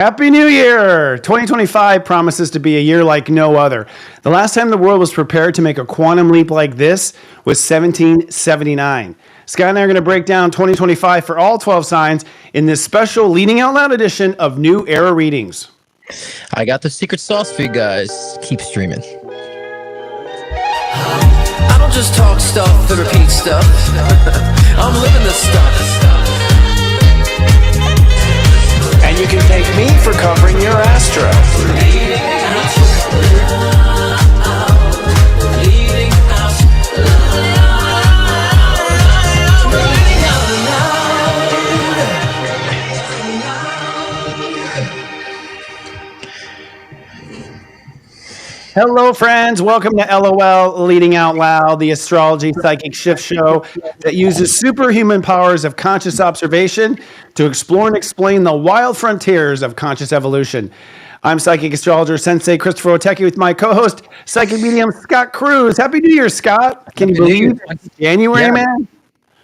Happy New Year! 2025 promises to be a year like no other. The last time the world was prepared to make a quantum leap like this was 1779. Scott and I are going to break down 2025 for all 12 signs in this special Leading Out Loud edition of New Era Readings. I got the secret sauce for you guys. Keep streaming. I don't just talk stuff and repeat stuff. I'm living this stuff. And you can thank me for covering your astro. Hello, friends. Welcome to LOL Leading Out Loud, the astrology psychic shift show that uses superhuman powers of conscious observation to explore and explain the wild frontiers of conscious evolution. I'm psychic astrologer Sensei Christopher Oteki with my co-host, psychic medium Scott Cruz. Happy New Year, Scott. Can you believe it's January, man?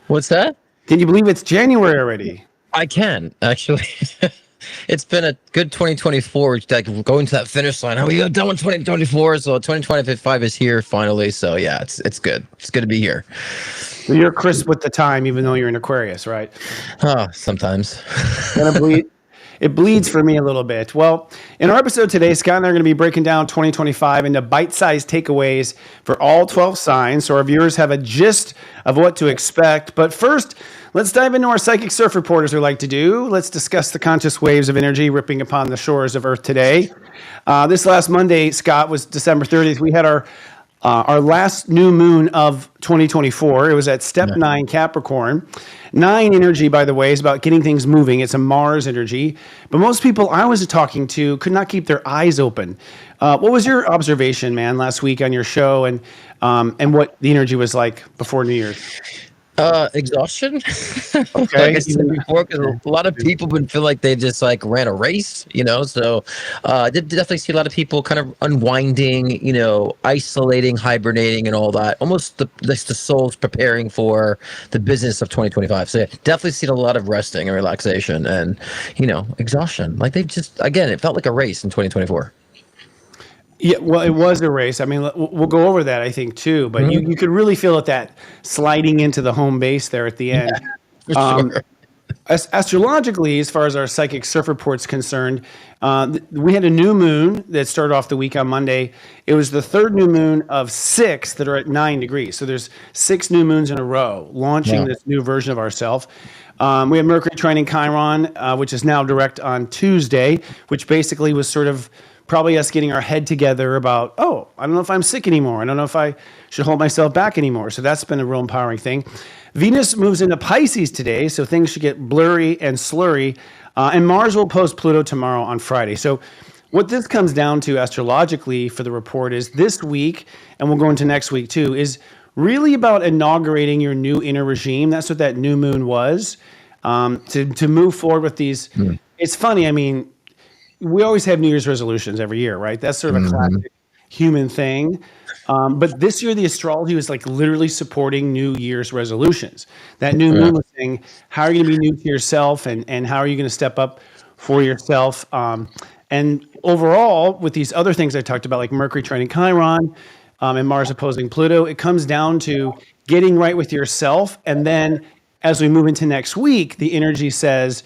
What's that? Can you believe it's January already? I can, actually. It's been a good 2024, like going to that finish line. How are you done with 2024? So 2025 is here finally. So yeah, it's good. It's good to be here. You're crisp with the time, even though you're in Aquarius, right? Sometimes. It bleeds for me a little bit. Well, in our episode today, Scott and I are going to be breaking down 2025 into bite-sized takeaways for all 12 signs, so our viewers have a gist of what to expect. But first, let's dive into our psychic surf report, as we like to do. Let's discuss the conscious waves of energy ripping upon the shores of Earth today. This last Monday, Scott, was December 30th. We had our last new moon of 2024. It was at step 9 Capricorn. 9 energy, by the way, is about getting things moving. It's a Mars energy. But most people I was talking to could not keep their eyes open. What was your observation, man, last week on your show and what the energy was like before New Year's? Exhaustion. Okay. Like I said before, because a lot of people would feel like they just like ran a race, So I did definitely see a lot of people kind of unwinding, isolating, hibernating, and all that. Almost the soul's preparing for the business of 2025. So yeah, definitely seen a lot of resting and relaxation, and exhaustion. Like they've just it felt like a race in 2024. Yeah, well, it was a race. I mean, we'll go over that, I think, too. But you could really feel it, that sliding into the home base there at the end. Yeah, for sure. Astrologically, as far as our psychic surf report's concerned, we had a new moon that started off the week on Monday. It was the third new moon of 6 that are at 9 degrees. So there's 6 new moons in a row launching this new version of ourselves. We had Mercury trining Chiron, which is now direct on Tuesday, which basically was sort of probably us getting our head together about, I don't know if I'm sick anymore. I don't know if I should hold myself back anymore. So that's been a real empowering thing. Venus moves into Pisces today, so things should get blurry and slurry. And Mars will oppose Pluto tomorrow on Friday. So what this comes down to astrologically for the report is this week, and we'll go into next week too, is really about inaugurating your new inner regime. That's what that new moon was, to move forward with these. It's funny, I mean, we always have New Year's resolutions every year, right? That's sort of a classic human thing. But this year, the astrology was like literally supporting New Year's resolutions. That new moon was saying, how are you going to be new to yourself, and how are you going to step up for yourself? And overall, with these other things I talked about, like Mercury trining Chiron and Mars opposing Pluto, it comes down to getting right with yourself. And then as we move into next week, the energy says,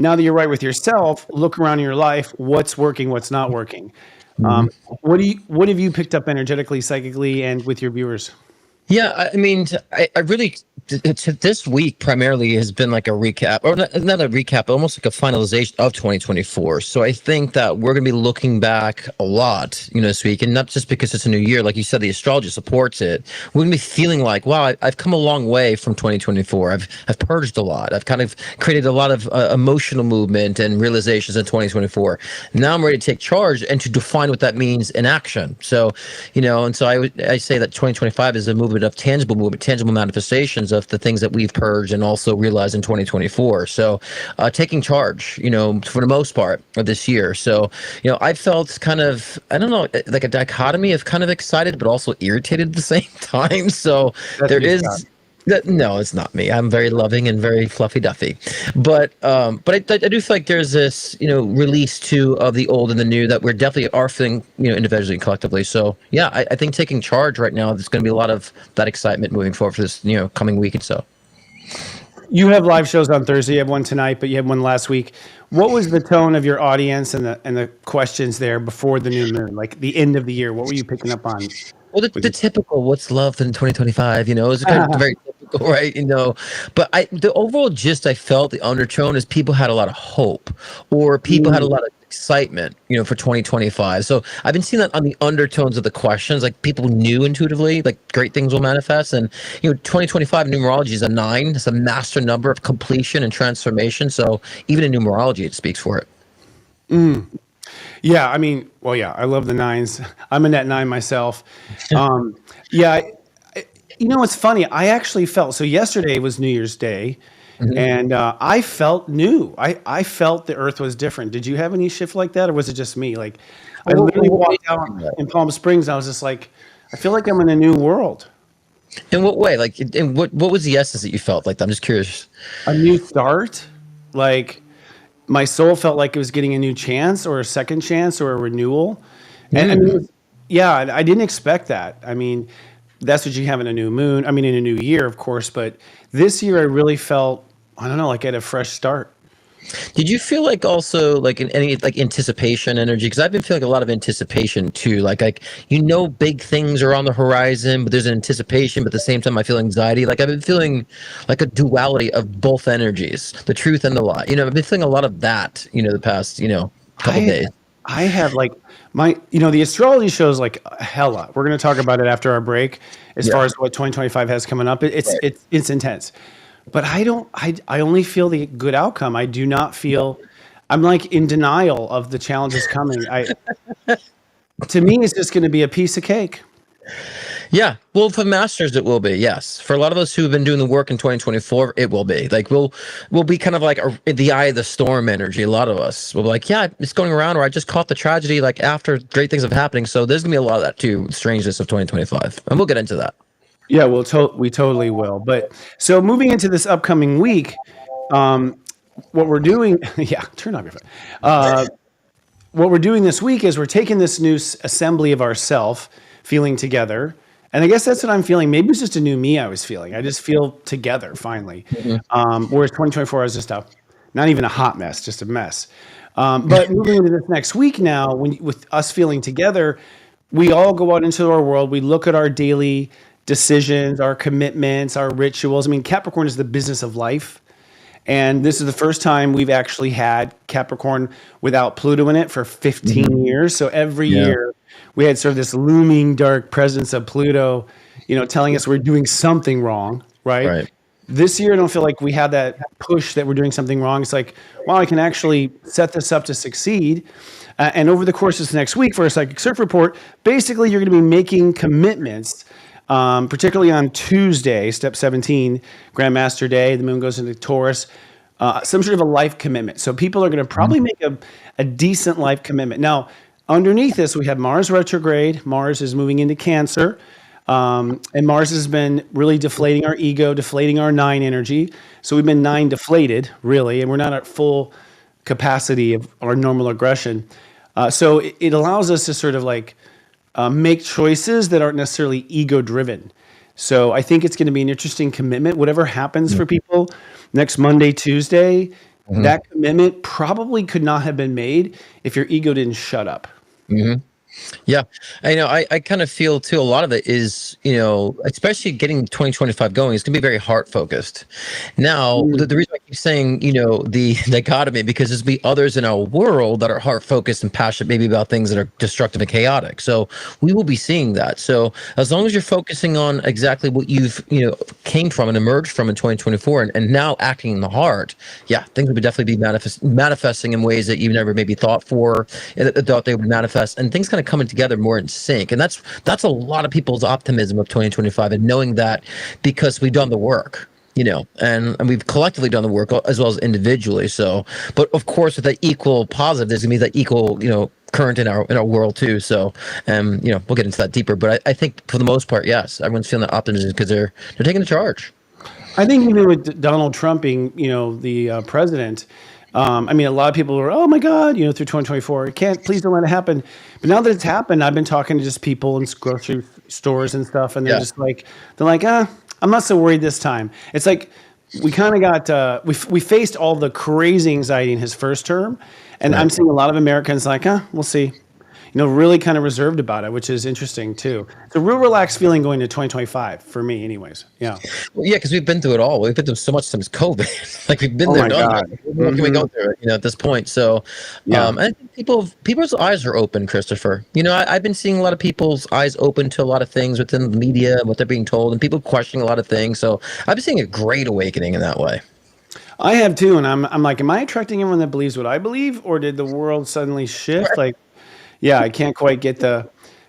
now that you're right with yourself, look around in your life. What's working? What's not working? What have you picked up energetically, psychically, and with your viewers? Yeah, I mean, I really this week primarily has been like a recap, or not a recap, but almost like a finalization of 2024. So I think that we're going to be looking back a lot, this week, and not just because it's a new year, like you said, the astrology supports it. We're going to be feeling like, wow, I've come a long way from 2024. I've purged a lot. I've kind of created a lot of emotional movement and realizations in 2024. Now I'm ready to take charge and to define what that means in action. So, and so I say that 2025 is a movement of tangible manifestations of the things that we've purged and also realized in 2024. So taking charge, for the most part of this year. So, I felt kind of, I don't know, like a dichotomy of kind of excited, but also irritated at the same time. So there is, No, it's not me. I'm very loving and very fluffy duffy, but I do feel like there's this release too of the old and the new that we're definitely are feeling individually and collectively. So yeah, I think taking charge right now, there's going to be a lot of that excitement moving forward for this coming week and so. You have live shows on Thursday. You have one tonight, but you had one last week. What was the tone of your audience and the questions there before the new moon, like the end of the year? What were you picking up on? Well, the typical "what's love in 2025," is kind of very typical, right? But the overall gist I felt, the undertone is people had a lot of hope, or people had a lot of excitement, for 2025. So I've been seeing that on the undertones of the questions, like people knew intuitively, like great things will manifest. And 2025 numerology is a 9. It's a master number of completion and transformation. So even in numerology, it speaks for it. Yeah, I mean, well, yeah, I love the 9s. I'm a net 9 myself. Yeah, it's funny. I actually felt, so yesterday was New Year's Day, and I felt new. I felt the earth was different. Did you have any shift like that, or was it just me? Like, I literally walked out in Palm Springs, and I was just like, I feel like I'm in a new world. In what way? Like, in what was the essence that you felt like? I'm just curious. A new start, like my soul felt like it was getting a new chance or a second chance or a renewal. And I mean, yeah, I didn't expect that. I mean, that's what you have in a new moon. I mean, in a new year, of course, but this year I really felt, I don't know, like I had a fresh start. Did you feel like also like in any like anticipation energy? Because I've been feeling a lot of anticipation too. Like big things are on the horizon, but there's an anticipation. But at the same time, I feel anxiety. Like I've been feeling like a duality of both energies, the truth and the lie. I've been feeling a lot of that. The past couple days. I have like the astrology shows like hella. We're going to talk about it after our break as far as what 2025 has coming up. It's intense. But I only feel the good outcome. I do not feel, I'm like in denial of the challenges coming. To me, it's just going to be a piece of cake. Yeah. Well, for masters, it will be. Yes. For a lot of us who have been doing the work in 2024, it will be like, we'll be kind of like the eye of the storm energy. A lot of us will be like, yeah, it's going around, or I just caught the tragedy, like after great things have happening. So there's gonna be a lot of that too. Strangeness of 2025. And we'll get into that. Yeah, we totally will. But so moving into this upcoming week, what we're doing, yeah, turn off your phone. What we're doing this week is we're taking this new assembly of ourself, feeling together. And I guess that's what I'm feeling. Maybe it's just a new me I was feeling. I just feel together finally. Whereas 2024 is just not even a hot mess, just a mess. But moving into this next week now, with us feeling together, we all go out into our world. We look at our daily decisions, our commitments, our rituals. I mean, Capricorn is the business of life. And this is the first time we've actually had Capricorn without Pluto in it for 15 years. So every year we had sort of this looming dark presence of Pluto, telling us we're doing something wrong, right? This year, I don't feel like we had that push that we're doing something wrong. It's like, wow, I can actually set this up to succeed. And over the course of this next week for a Psychic Surf Report, basically you're going to be making commitments. Particularly on Tuesday, step 17, Grandmaster Day, the moon goes into Taurus, some sort of a life commitment. So people are going to probably make a decent life commitment. Now, underneath this, we have Mars retrograde. Mars is moving into Cancer. And Mars has been really deflating our ego, deflating our 9 energy. So we've been 9 deflated, really, and we're not at full capacity of our normal aggression. So it allows us to sort of like make choices that aren't necessarily ego driven. So I think it's going to be an interesting commitment. Whatever happens for people next Monday, Tuesday, that commitment probably could not have been made if your ego didn't shut up. Yeah, I kind of feel too, a lot of it is, especially getting 2025 going, it's going to be very heart focused. Now, the reason I keep saying, the dichotomy, because there's be others in our world that are heart focused and passionate maybe about things that are destructive and chaotic. So we will be seeing that. So as long as you're focusing on exactly what you've, came from and emerged from in 2024 and now acting in the heart, yeah, things will definitely be manifesting in ways that you've never maybe thought they would manifest, and things kind of coming together more in sync. And that's a lot of people's optimism of 2025, and knowing that because we've done the work, and we've collectively done the work as well as individually. So, but of course, with that equal positive, there's gonna be that equal, current in our world too. So, we'll get into that deeper. But I think for the most part, yes, everyone's feeling that optimism because they're taking the charge. I think even with Donald Trump being, the president, I mean, a lot of people were, oh my God, through 2024, please don't let it happen. But now that it's happened, I've been talking to just people in grocery stores and stuff, and Yeah. they're like, I'm not so worried this time. It's like we kind of got, we faced all the crazy anxiety in his first term, and I'm seeing a lot of Americans like, we'll see. Really kind of reserved about it, which is interesting too. It's a real relaxed feeling going to 2025 for me, anyways. Yeah. Well, yeah, because we've been through it all. We've been through so much since COVID. Like we've been Oh there, my done God. that. What can we go through it? At this point. So, Yeah. I think people's eyes are open, Christopher. I've been seeing a lot of people's eyes open to a lot of things within the media and what they're being told, and people questioning a lot of things. So, I've been seeing a great awakening in that way. I have too, and I'm like, am I attracting everyone that believes what I believe, or did the world suddenly shift? Like, yeah, I can't quite get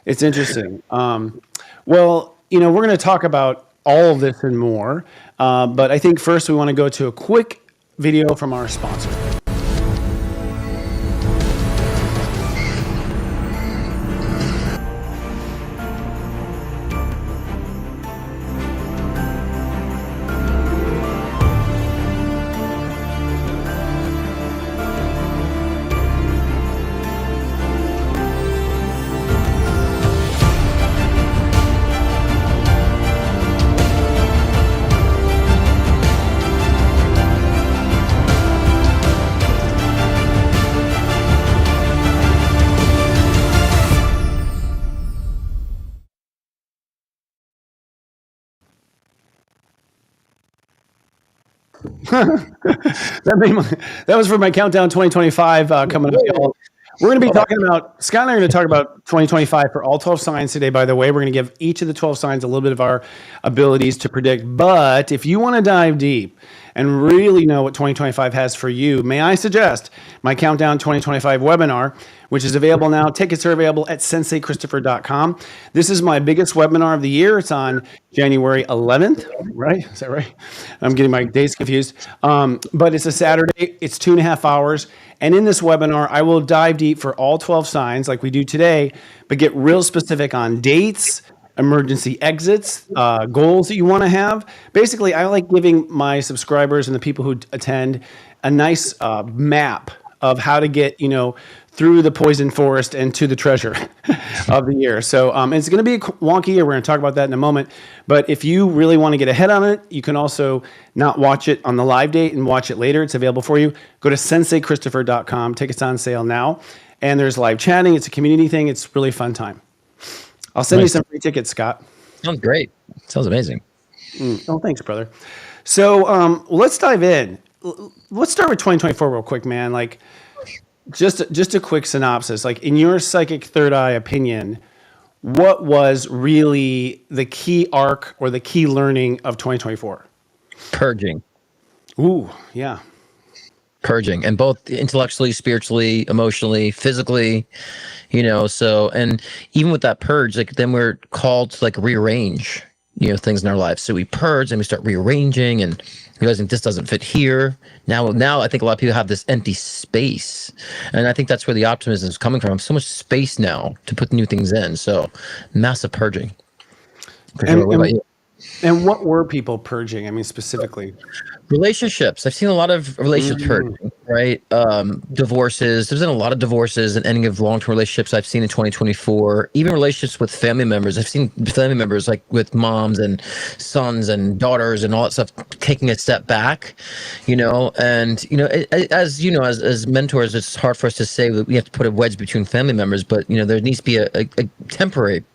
it's interesting. Well, we're going to talk about all of this and more, but I think first we want to go to a quick video from our sponsor. That was for my countdown 2025 coming up, y'all. We're going to be talking about, Scott and I are going to talk about 2025 for all 12 signs today, by the way. We're going to give each of the 12 signs a little bit of our abilities to predict. But if you want to dive deep and really know what 2025 has for you, may I suggest my Countdown 2025 webinar, which is available now. Tickets are available at senseiChristopher.com. This is my biggest webinar of the year. It's on January 11th, right? Is that right? I'm getting my days confused. But it's a Saturday. It's 2.5 hours. And in this webinar, I will dive deep for all 12 signs like we do today, but get real specific on dates, emergency exits, goals that you want to have. Basically, I like giving my subscribers and the people who attend a nice map of how to get, through the poison forest and to the treasure of the year. So it's going to be a wonky year. We're going to talk about that in a moment. But if you really want to get ahead on it, you can also not watch it on the live date and watch it later. It's available for you. Go to SenseiChristopher.com. Tickets on sale now. And there's live chatting. It's a community thing. It's really a fun time. I'll send you some free tickets, Scott. Sounds great. Sounds amazing. Oh, thanks, brother. So let's dive in. Let's start with 2024 real quick, man. Like, just a quick synopsis. Like, in your psychic third eye opinion, what was really the key arc or the key learning of 2024? Purging. Ooh, yeah. Purging, and both intellectually, spiritually, emotionally, physically, so, and even with that purge, like then we're called to like rearrange, things in our lives. So we purge and we start rearranging and realizing this doesn't fit here. Now I think a lot of people have this empty space, and I think that's where the optimism is coming from. So much space now to put new things in. So massive purging. For sure. What about you? And what were people purging? I mean, specifically. Relationships. I've seen a lot of relationships purging, right? Divorces. There's been a lot of divorces and ending of long-term relationships I've seen in 2024. Even relationships with family members. I've seen family members like with moms and sons and daughters and all that stuff taking a step back, and as mentors, it's hard for us to say that we have to put a wedge between family members, but there needs to be a temporary,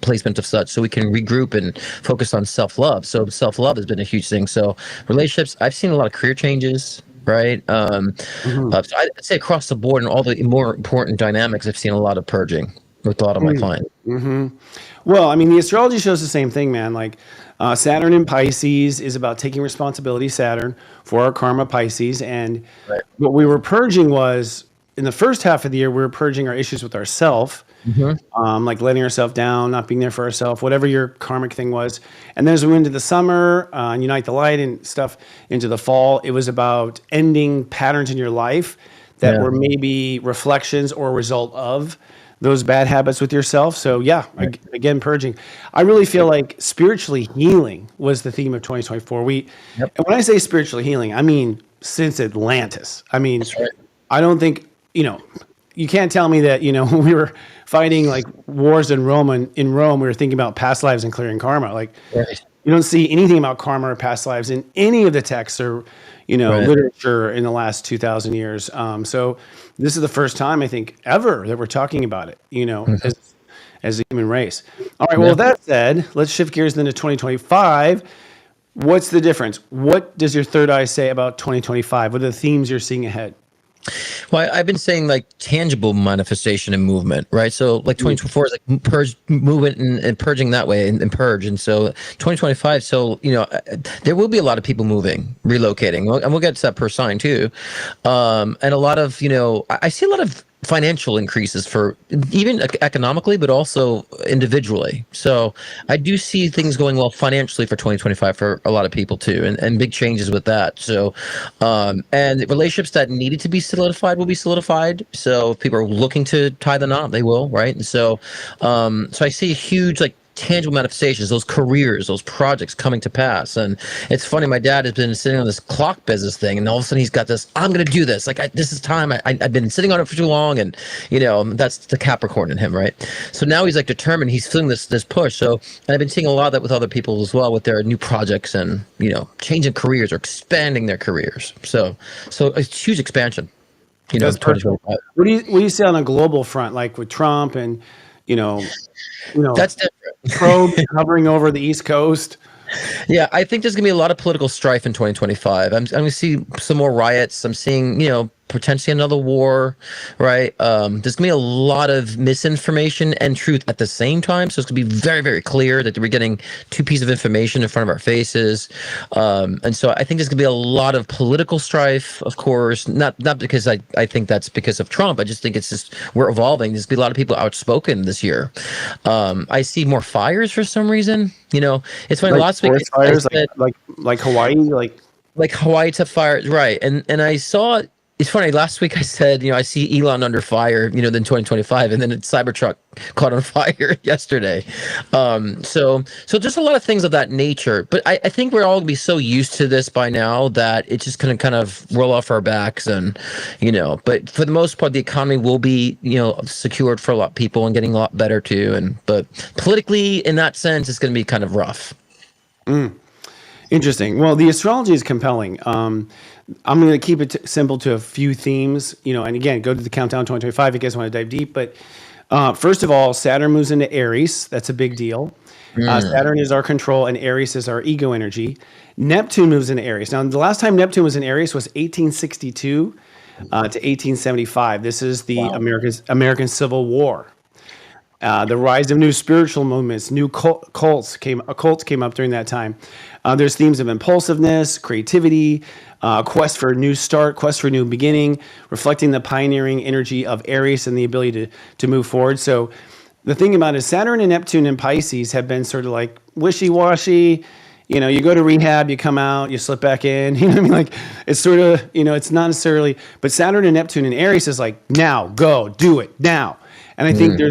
placement of such so we can regroup and focus on self-love. So self-love has been a huge thing. So relationships, I've seen a lot of career changes, right? So I'd say across the board and all the more important dynamics, I've seen a lot of purging with a lot of my clients. Well, I mean, the astrology shows the same thing, man. Like Saturn in Pisces is about taking responsibility, Saturn, for our karma, Pisces. And what we were purging was, in the first half of the year, we were purging our issues with ourself. Like letting ourselves down, not being there for ourselves, whatever your karmic thing was. And then as we went into the summer, and Unite the Light and stuff into the fall, it was about ending patterns in your life that Yeah. were maybe reflections or a result of those bad habits with yourself. So yeah, again, purging. I really feel like spiritually healing was the theme of 2024. Yep. And when I say spiritually healing, I mean since Atlantis. I mean, That's right. I don't think, you can't tell me that, when we were fighting like wars in Rome, we were thinking about past lives and clearing karma. Like, Right. you don't see anything about karma or past lives in any of the texts or, Right. literature in the last 2,000 years. So this is the first time I think ever that we're talking about it, as a human race. All right. Well, with that said, let's shift gears then to 2025. What's the difference? What does your third eye say about 2025? What are the themes you're seeing ahead? Well, I've been saying like tangible manifestation and movement, right? So like 2024 is like purge movement and purging that way and purge. And so 2025, so, there will be a lot of people moving, relocating, and we'll get to that per sign too. And a lot of, I see a lot of financial increases for even economically, but also individually. So I do see things going well financially for 2025 for a lot of people too, and big changes with that. So, and relationships that needed to be solidified will be solidified. So if people are looking to tie the knot, they will, right? And so, so I see huge like tangible manifestations, those careers, those projects coming to pass. And it's funny, my dad has been sitting on this clock business thing, and all of a sudden he's got this, I'm going to do this. Like, this is time. I've been sitting on it for too long. And, that's the Capricorn in him, right? So now he's like determined, he's feeling this push. So, and I've been seeing a lot of that with other people as well, with their new projects and, changing careers or expanding their careers. So a huge expansion. That's perfect. What do you see on a global front, like with Trump and, That's different. probe hovering over the East Coast? Yeah, I think there's going to be a lot of political strife in 2025. I'm going to see some more riots. I'm seeing, potentially another war, right? There's going to be a lot of misinformation and truth at the same time. So it's going to be very, very clear that we're getting two pieces of information in front of our faces. And so I think there's going to be a lot of political strife, of course, not because I think that's because of Trump. I just think it's just, we're evolving. There's going to be a lot of people outspoken this year. I see more fires for some reason. It's funny, Like last week, forest fires, like Hawaii, like Hawaii to fire, right? And I saw, it's funny, last week I said, I see Elon under fire, then 2025, and then a Cybertruck caught on fire yesterday. So just a lot of things of that nature. But I think we're all gonna be so used to this by now that it's just gonna kind of roll off our backs, and but for the most part, the economy will be secured for a lot of people and getting a lot better too. But politically, in that sense, it's gonna be kind of rough. Interesting. Well, the astrology is compelling. I'm going to keep it simple to a few themes, and again, go to the countdown 2025 if you guys want to dive deep. But first of all, Saturn moves into Aries. That's a big deal. Saturn is our control, and Aries is our ego energy. Neptune moves into Aries. Now, the last time Neptune was in Aries was 1862 to 1875. This is the American Civil War. The rise of new spiritual movements, new cults came up during that time. There's themes of impulsiveness, creativity, quest for a new start, quest for a new beginning, reflecting the pioneering energy of Aries and the ability to move forward. So the thing about it is Saturn and Neptune and Pisces have been sort of like wishy-washy. You go to rehab, you come out, you slip back in. You know what I mean? Like, it's sort of, it's not necessarily, but Saturn and Neptune and Aries is like, now, go, do it, now. And I think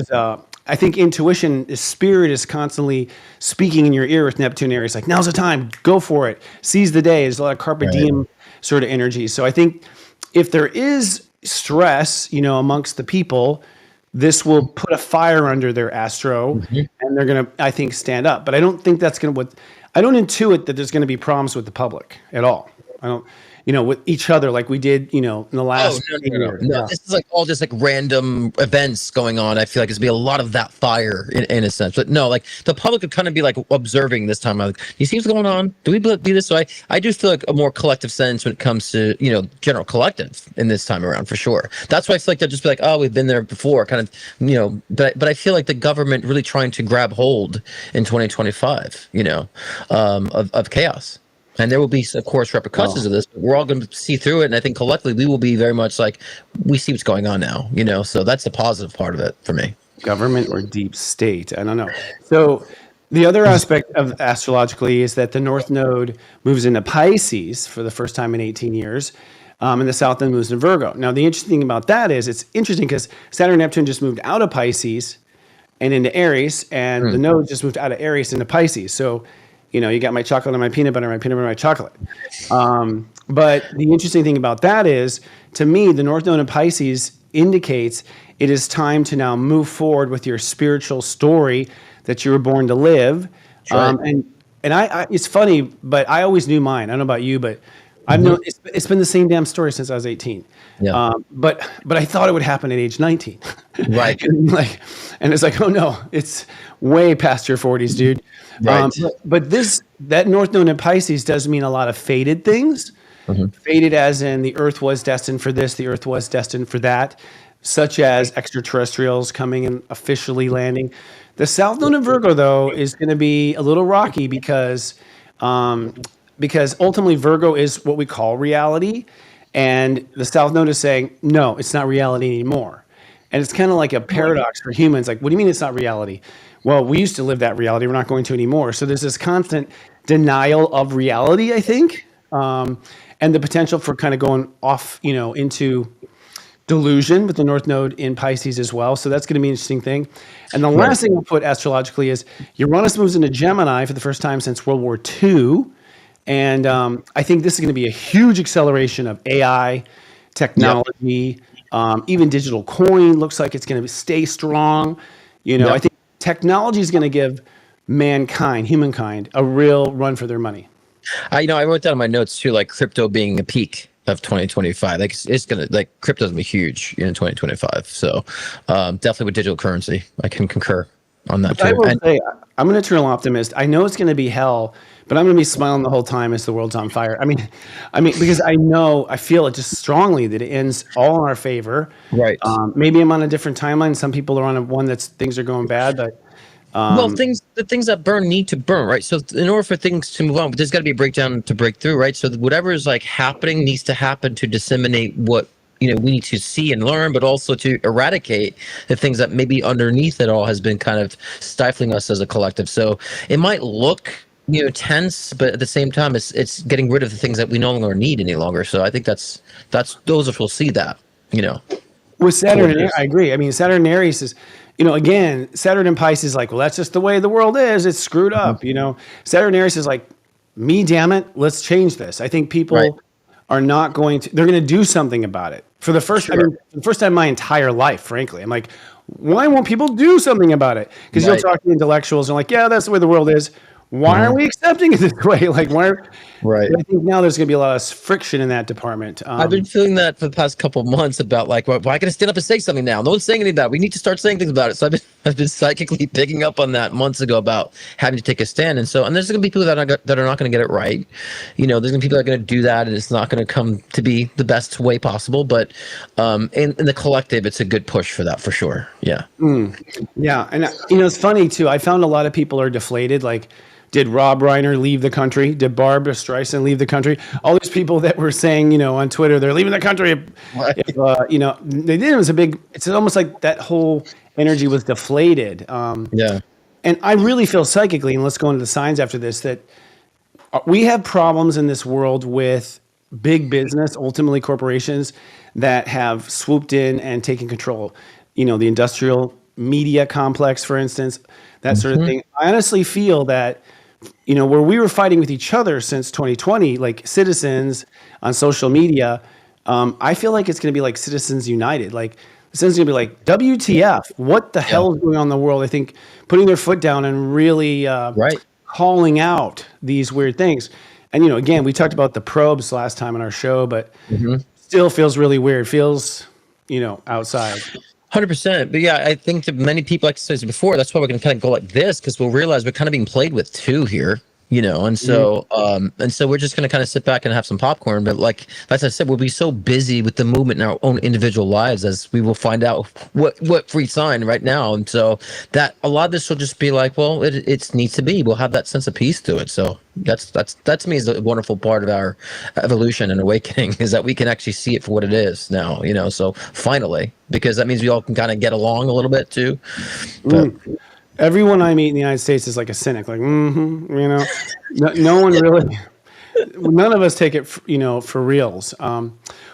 I think intuition, the spirit is constantly speaking in your ear with Neptune Aries, like, now's the time, go for it, seize the day. There's a lot of carpe diem sort of energy. So I think if there is stress, amongst the people, this will put a fire under their astro, and they're going to, I think, stand up. But I don't think that's going to, I don't intuit that there's going to be problems with the public at all. I don't, with each other like we did, in the last. No. This is like all just like random events going on. I feel like there's gonna be a lot of that fire in a sense. But no, like the public could kind of be like observing this time. Like, you see what's going on? Do we do this? So I do feel like a more collective sense when it comes to, general collective in this time around for sure. That's why I feel like they'll just be like, oh, we've been there before, kind of, but I feel like the government really trying to grab hold in 2025, of chaos. And there will be, of course, repercussions of this, but we're all going to see through it. And I think collectively we will be very much like, we see what's going on now, so that's the positive part of it for me. Government or deep state, I don't know. So the other aspect of astrologically is that the North Node moves into Pisces for the first time in 18 years. and the south node moves in Virgo. Now, the interesting thing about that is it's interesting because Saturn and Neptune just moved out of Pisces and into Aries, and the node just moved out of Aries into Pisces. So, you got my chocolate and my peanut butter, my peanut butter, my chocolate. But the interesting thing about that is, to me, the North Node in Pisces indicates it is time to now move forward with your spiritual story that you were born to live. Right. And I, it's funny, but I always knew mine. I don't know about you, but I've known it's been the same damn story since I was 18. Yeah. But I thought it would happen at age 19. Right. and it's like, oh no, it's way past your 40s, dude. Right. But that North Node in Pisces does mean a lot of fated things. Fated as in the Earth was destined for this, the Earth was destined for that, such as extraterrestrials coming and officially landing. The South Node in Virgo, though, is going to be a little rocky because ultimately Virgo is what we call reality, and the South Node is saying, no, it's not reality anymore. And it's kind of like a paradox for humans. Like, what do you mean it's not reality? Well, we used to live that reality. We're not going to anymore. So there's this constant denial of reality, I think, and the potential for kind of going off, into delusion with the North Node in Pisces as well. So that's going to be an interesting thing. And the last thing we'll put astrologically is Uranus moves into Gemini for the first time since World War II. And I think this is going to be a huge acceleration of AI, technology, even digital coin looks like it's going to stay strong. I think technology is going to give humankind, a real run for their money. I wrote down in my notes too, like crypto being a peak of 2025. Like it's gonna, like, crypto's gonna be huge in 2025. So definitely with digital currency, I can concur on that too. I will say, I'm an eternal optimist. I know it's going to be hell, but I'm going to be smiling the whole time as the world's on fire. I mean, because I feel it just strongly that it ends all in our favor. Right. Maybe I'm on a different timeline. Some people are on one that's things are going bad, but the things that burn need to burn, right? So in order for things to move on, there's got to be a breakdown to break through, right? So whatever is like happening needs to happen to disseminate what we need to see and learn, but also to eradicate the things that maybe underneath it all has been kind of stifling us as a collective. So it might look tense, but at the same time, it's getting rid of the things that we no longer need any longer. So I think that's those of will see that. With Saturn, I agree. I mean, Saturn and Aries is, again, Saturn and Pisces is like, well, that's just the way the world is. It's screwed up. Saturn and Aries is like, me, damn it, let's change this. I think people are not going to. They're going to do something about it for the first. for the first time in my entire life, frankly. I'm like, why won't people do something about it? Because you'll talk to intellectuals and like, yeah, that's the way the world is. Why are we accepting it this way? Like, why? Right. I think now there's going to be a lot of friction in that department. I've been feeling that for the past couple of months about like, why can I stand up and say something now? No one's saying anything about it. We need to start saying things about it. So I've been psychically picking up on that months ago about having to take a stand. And there's going to be people that are not going to get it right. There's going to be people that are going to do that, and it's not going to come to be the best way possible. But in the collective, it's a good push for that for sure. Yeah. Yeah, and it's funny too. I found a lot of people are deflated. Like, did Rob Reiner leave the country? Did Barbara Streisand leave the country? All these people that were saying, on Twitter, they're leaving the country. If they did. It was it's almost like that whole energy was deflated. Yeah. And I really feel psychically, and let's go into the signs after this, that we have problems in this world with big business, ultimately corporations that have swooped in and taken control. The industrial media complex, for instance, that sort of thing. I honestly feel that, where we were fighting with each other since 2020, like citizens on social media, I feel like it's going to be like Citizens United. Like, citizens going to be like, WTF, what the hell is going on in the world? I think putting their foot down and really calling out these weird things. And, again, we talked about the probes last time on our show, but still feels really weird. Feels, outside. 100%. But yeah, I think that many people, like I said before, that's why we're going to kind of go like this, because we'll realize we're kind of being played with too here, and so we're just going to kind of sit back and have some popcorn. But like as I said, we'll be so busy with the movement in our own individual lives as we will find out what free sign right now. And so that a lot of this will just be like, well, it needs to be. We'll have that sense of peace to it. So that to me is a wonderful part of our evolution and awakening, is that we can actually see it for what it is now, so finally, because that means we all can kind of get along a little bit too. But, everyone I meet in the United States is like a cynic, like, no one really. none of us take it, for reals. Well,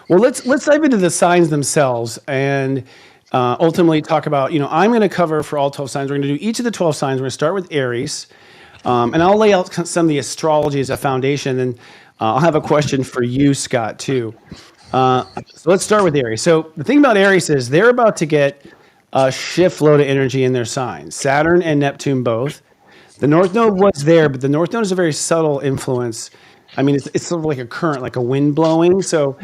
let's dive into the signs themselves and ultimately talk about. I'm going to cover for all 12 signs. We're going to do each of the 12 signs. We're going to start with Aries, and I'll lay out some of the astrology as a foundation, and I'll have a question for you, Scott, too. So let's start with Aries. So the thing about Aries is they're about to get a shift load of energy in their signs. Saturn and Neptune both. The North Node was there, but the North Node is a very subtle influence. I mean, it's sort of like a current, like a wind blowing. So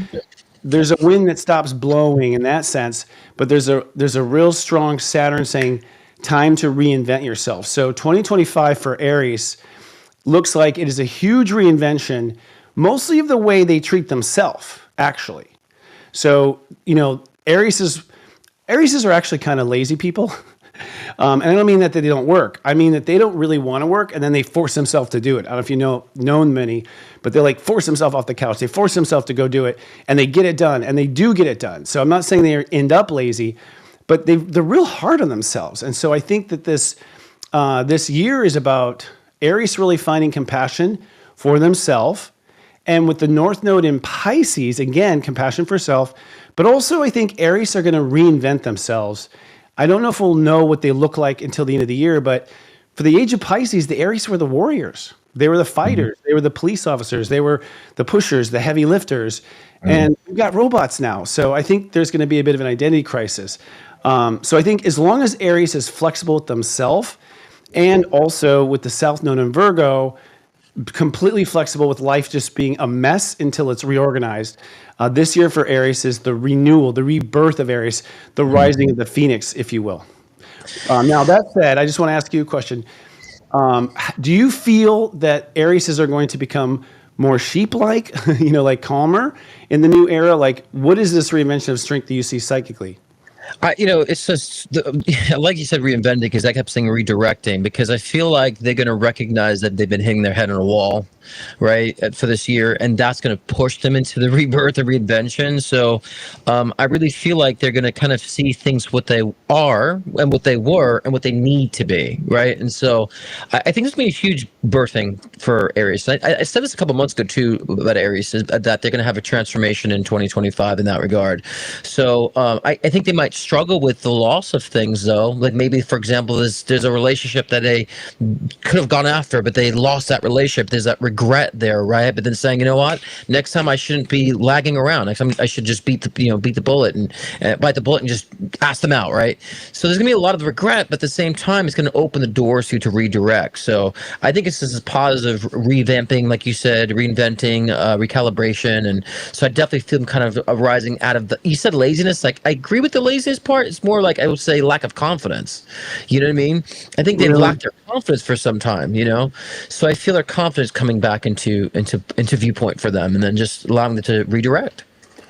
there's a wind that stops blowing in that sense, but there's a real strong Saturn saying time to reinvent yourself. So 2025 for Aries looks like it is a huge reinvention, mostly of the way they treat themselves, actually. So, Aries are actually kind of lazy people. And I don't mean that they don't work. I mean that they don't really want to work, and then they force themselves to do it. I don't know if known many, but they like force themselves off the couch. They force themselves to go do it, and they get it done, and they do get it done. So I'm not saying they end up lazy, but they're real hard on themselves. And so I think that this year is about Aries really finding compassion for themselves. And with the North Node in Pisces, again, compassion for self, but also I think Aries are going to reinvent themselves. I don't know if we'll know what they look like until the end of the year, but for the age of Pisces, the Aries were the warriors. They were the fighters. They were the police officers. They were the pushers, the heavy lifters. And we've got robots now. So I think there's going to be a bit of an identity crisis. So I think as long as Aries is flexible with themselves and also with the South Node in Virgo, completely flexible with life just being a mess until it's reorganized. This year for Aries is the renewal, the rebirth of Aries, the rising of the phoenix, if you will. Now, that said, I just want to ask you a question. Do you feel that Aries are going to become more sheep-like, like calmer in the new era? Like, what is this reinvention of strength that you see psychically? It's just like you said, reinventing, because I kept saying redirecting, because I feel like they're going to recognize that they've been hitting their head on a wall, right, for this year, and that's going to push them into the rebirth or reinvention. So I really feel like they're going to kind of see things what they are and what they were and what they need to be, right? And so I think it's going to be a huge birthing for Aries. I said this a couple months ago too about Aries, is that they're going to have a transformation in 2025 in that regard. So I think they might struggle with the loss of things, though. Like maybe, for example, there's a relationship that they could have gone after, but they lost that relationship. There's that regret there, right? But then saying, you know what, next time I shouldn't be lagging around. Next time I should just beat the bullet and bite the bullet and just ask them out, right? So there's gonna be a lot of regret, but at the same time, it's gonna open the doors for you to redirect. So I think it's this positive revamping, like you said, reinventing, recalibration, and so I definitely feel them kind of arising out of the. You said laziness. Like I agree with the laziness part. It's more like I would say lack of confidence. You know what I mean? I think they've lacked their confidence for some time. So I feel their confidence coming back into viewpoint for them, and then just allowing them to redirect.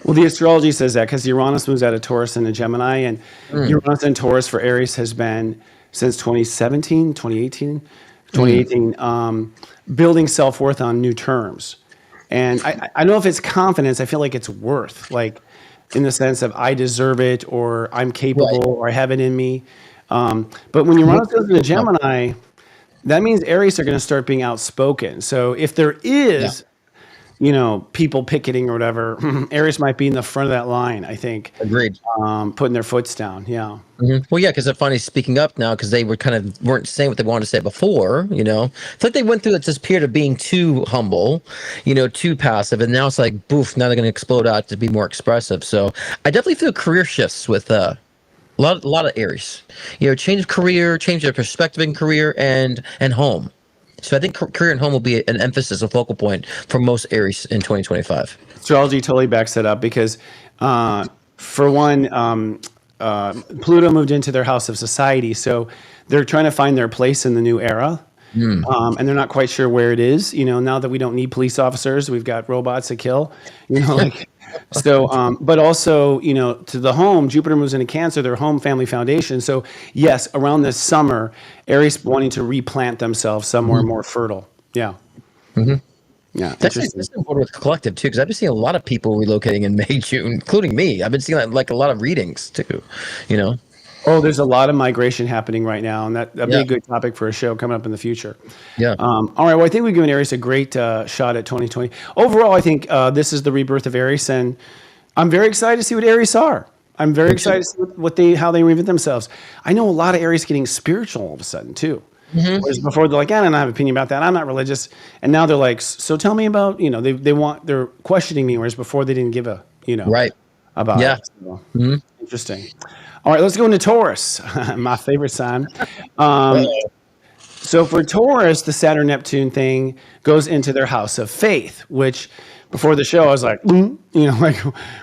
Well, the astrology says that because Uranus moves out of Taurus into Gemini, and Uranus and Taurus for Aries has been since 2018, building self-worth on new terms. And I don't know if it's confidence. I feel like it's worth, like in the sense of I deserve it, or I'm capable, or I have it in me. But when Uranus goes into Gemini, that means Aries are going to start being outspoken. So if there is, people picketing or whatever, Aries might be in the front of that line, I think. Agreed. Putting their foots down. Yeah. Mm-hmm. Well, yeah, because they're finally speaking up now, because they weren't saying what they wanted to say before. It's like they went through this period of being too humble, too passive, and now it's like, boof, now they're going to explode out to be more expressive. So I definitely feel career shifts with a lot of Aries. Change of career, change their perspective in career and home. So I think career and home will be an emphasis, a focal point for most Aries in 2025. Astrology totally backs that up because, for one, Pluto moved into their house of society, so they're trying to find their place in the new era, and they're not quite sure where it is. Now that we don't need police officers, we've got robots to kill. So, but also, to the home, Jupiter moves into Cancer, their home family foundation. So, yes, around this summer, Aries wanting to replant themselves somewhere more fertile. Yeah. Mm-hmm. Yeah. That's important with collective, too, because I've been seeing a lot of people relocating in May, June, including me. I've been seeing like a lot of readings, too, Oh, there's a lot of migration happening right now, and that'd be Yeah. a good topic for a show coming up in the future. Yeah. All right. Well, I think we've given Aries a great shot at 2020. Overall, I think this is the rebirth of Aries, and I'm very excited to see what Aries are. I'm very excited to see how they reinvent themselves. I know a lot of Aries getting spiritual all of a sudden too. Whereas before they're like, I don't have an opinion about that. I'm not religious, and now they're like, so tell me about they're questioning me. Whereas before they didn't give a Right. about Yeah. it. So, interesting. All right, let's go into Taurus, my favorite sign. So for Taurus, the Saturn Neptune thing goes into their house of faith, which before the show I was like, like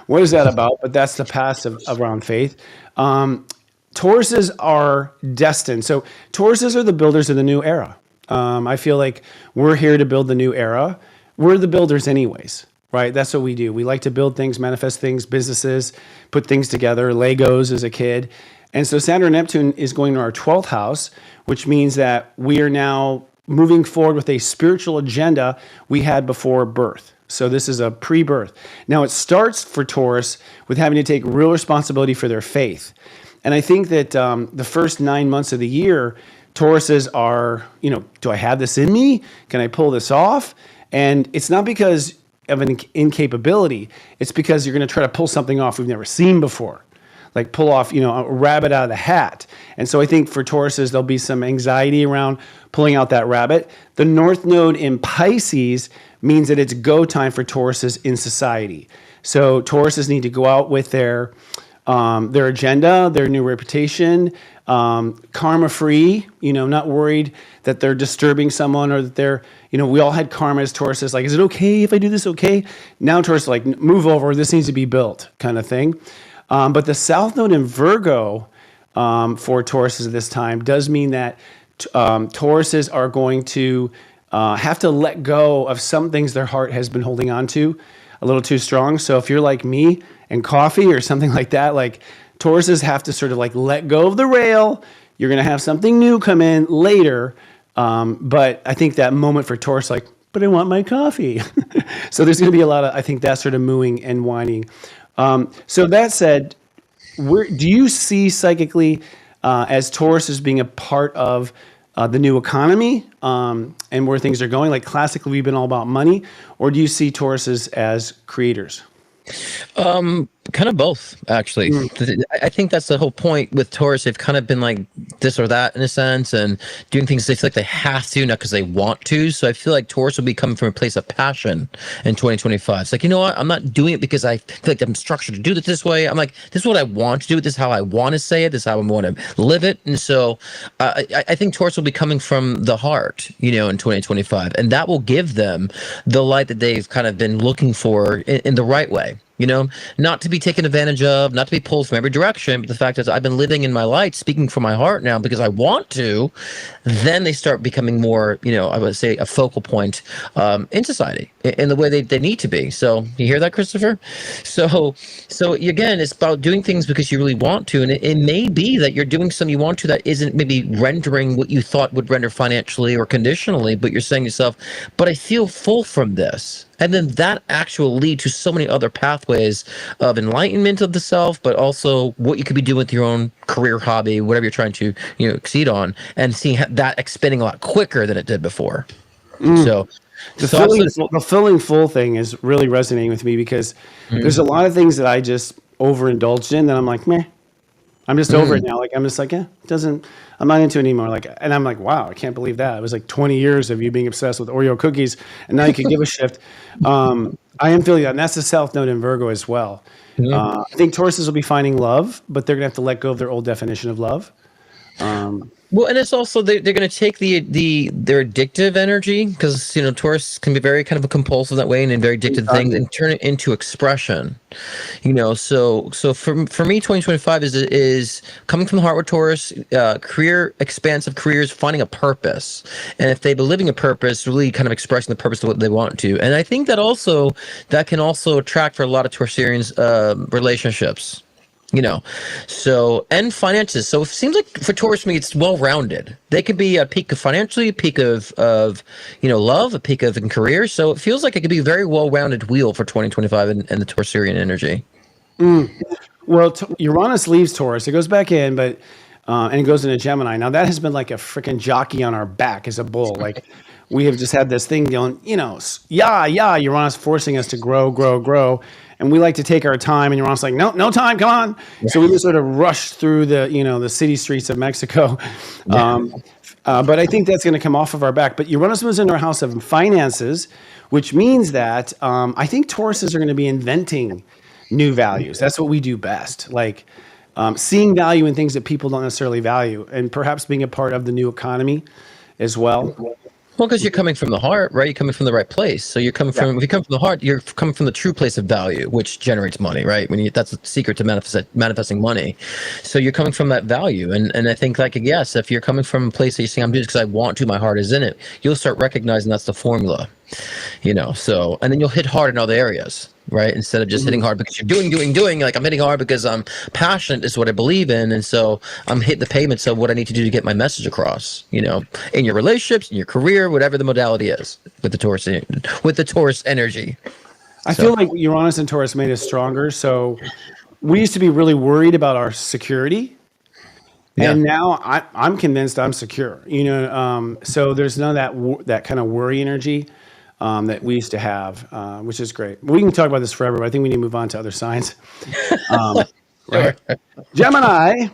what is that about? But that's the passive around faith. Tauruses are destined. So Tauruses are the builders of the new era. I feel like we're here to build the new era. We're the builders anyways, right? That's what we do. We like to build things, manifest things, businesses, put things together, Legos as a kid. And so Saturn and Neptune is going to our 12th house, which means that we are now moving forward with a spiritual agenda we had before birth. So this is a pre-birth. Now it starts for Taurus with having to take real responsibility for their faith. And I think that the first 9 months of the year, Tauruses are, do I have this in me? Can I pull this off? And it's not because of an incapability. It's because you're going to try to pull something off we've never seen before. Like pull off, a rabbit out of the hat. And so I think for Tauruses, there'll be some anxiety around pulling out that rabbit. The North Node in Pisces means that it's go time for Tauruses in society. So Tauruses need to go out with their agenda, their new reputation, karma free, not worried that they're disturbing someone or that they're, we all had karma as Tauruses, like, is it okay if I do this? Okay. Now Taurus like, move over, this needs to be built kind of thing. But the South Node in Virgo for Tauruses at this time does mean that Tauruses are going to have to let go of some things their heart has been holding on to a little too strong. So if you're like me and coffee or something like that, like Tauruses have to sort of like let go of the rail. You're going to have something new come in later. But I think that moment for Taurus, like, but I want my coffee. So there's going to be a lot of, I think, that sort of mooing and whining. So that said, do you see psychically as Taurus as being a part of the new economy and where things are going? Like classically, we've been all about money, or do you see Tauruses as creators? Kind of both, actually. I think that's the whole point with Taurus. They've kind of been like this or that in a sense, and doing things they feel like they have to, not because they want to. So I feel like Taurus will be coming from a place of passion in 2025. It's like, you know what? I'm not doing it because I feel like I'm structured to do it this way. I'm like, this is what I want to do. This is how I want to say it. This is how I want to live it. And so I think Taurus will be coming from the heart, in 2025, and that will give them the light that they've kind of been looking for in the right way. Not to be taken advantage of, not to be pulled from every direction, but the fact is I've been living in my light, speaking from my heart now because I want to, then they start becoming more, I would say a focal point in society in the way they need to be. So you hear that, Christopher? So again, it's about doing things because you really want to. And it may be that you're doing something you want to that isn't maybe rendering what you thought would render financially or conditionally, but you're saying to yourself, but I feel full from this. And then that actually will lead to so many other pathways of enlightenment of the self, but also what you could be doing with your own career, hobby, whatever you're trying to exceed on, and seeing that expanding a lot quicker than it did before. So The feeling full thing is really resonating with me because there's a lot of things that I just overindulged in that I'm like, meh. I'm just over it now. Like, I'm just like, I'm not into it anymore. Like, and I'm like, wow, I can't believe that. It was like 20 years of you being obsessed with Oreo cookies, and now you can give a shift. I am feeling that, and that's the South Node in Virgo as well. I think Tauruses will be finding love, but they're gonna have to let go of their old definition of love. Well, and it's also they're going to take their addictive energy because Taurus can be very kind of a compulsive that way and very addicted to things and turn it into expression. So for me, 2025 is coming from the heart with Taurus, expansive careers, finding a purpose, and if they've been living a purpose, really kind of expressing the purpose of what they want to. And I think that can also attract for a lot of Taurusarians relationships. And finances. So it seems like for Taurus, me, it's well-rounded. They could be a peak of financially, a peak of love, a peak of in career. So it feels like it could be a very well-rounded wheel for 2025 and the Taurusarian energy. Well, Uranus leaves Taurus. It goes back in, but and it goes into Gemini. Now that has been like a freaking jockey on our back as a bull. Like we have just had this thing going, yeah, Uranus forcing us to grow, grow, grow. And we like to take our time, and Uranus like, no time, come on. So we just sort of rush through the city streets of Mexico. But I think that's going to come off of our back. But Uranus moves into our house of finances, which means that I think Tauruses are going to be inventing new values. That's what we do best. Like seeing value in things that people don't necessarily value, and perhaps being a part of the new economy as well. Well, because you're coming from the heart, right? You're coming from the right place. So you're coming from, if you come from the heart, you're coming from the true place of value, which generates money, right? That's the secret to manifesting money. So you're coming from that value. And I think like, yes, if you're coming from a place that you're saying, I'm doing this because I want to, my heart is in it, you'll start recognizing that's the formula, so, and then you'll hit hard in other areas, right? Instead of just hitting hard because you're doing, like I'm hitting hard because I'm passionate is what I believe in. And so I'm hitting the pavements of what I need to do to get my message across, in your relationships, in your career, whatever the modality is with the Taurus energy. I feel like Uranus and Taurus made us stronger. So we used to be really worried about our security. And now I'm convinced I'm secure, so there's none of that kind of worry energy that we used to have, which is great. We can talk about this forever, but I think we need to move on to other signs. Right. Gemini.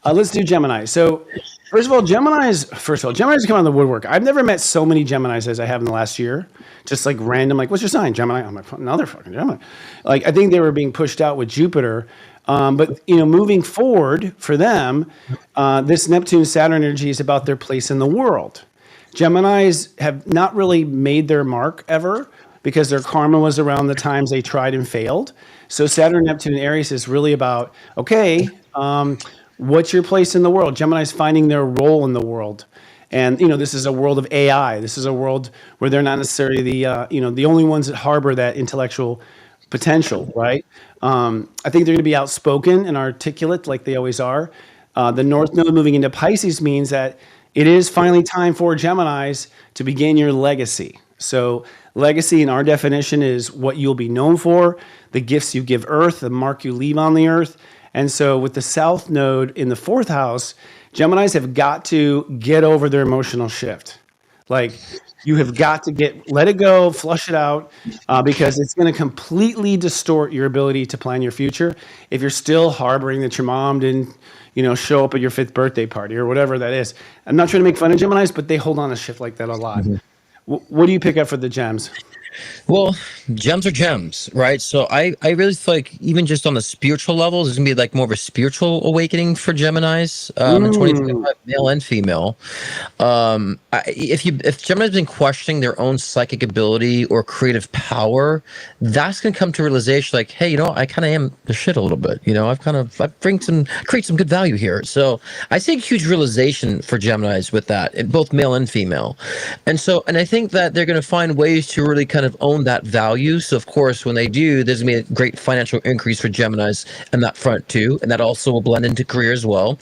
Let's do Gemini. So first of all, Gemini's come out of the woodwork. I've never met so many Geminis as I have in the last year. Just like random, like, what's your sign? Gemini. I'm like, another fucking Gemini. Like, I think they were being pushed out with Jupiter. But moving forward for them, this Neptune Saturn energy is about their place in the world. Geminis have not really made their mark ever because their karma was around the times they tried and failed. So Saturn, Neptune, and Aries is really about, okay, what's your place in the world? Gemini's finding their role in the world. And, this is a world of AI. This is a world where they're not necessarily the only ones that harbor that intellectual potential, right? I think they're going to be outspoken and articulate like they always are. The North Node moving into Pisces means that it is finally time for Geminis to begin your legacy. So legacy in our definition is what you'll be known for, the gifts you give Earth, the mark you leave on the Earth. And so with the South Node in the fourth house, Geminis have got to get over their emotional shift. Like you have got to let it go, flush it out, because it's going to completely distort your ability to plan your future if you're still harboring that your mom didn't, show up at your 5th birthday party or whatever that is. I'm not trying to make fun of Geminis, but they hold on to shit like that a lot. What do you pick up for the gems? Well, gems are gems, right? So I really feel like even just on the spiritual level, there's gonna be like more of a spiritual awakening for Geminis in 2025, male and female. If Gemini's been questioning their own psychic ability or creative power, that's gonna come to realization like, hey, I kind of am the shit a little bit. I create some good value here. So I see a huge realization for Geminis with that, both male and female, and I think that they're gonna find ways to really kind of own that value. So of course, when they do, there's gonna be a great financial increase for Geminis in that front too, and that also will blend into career as well.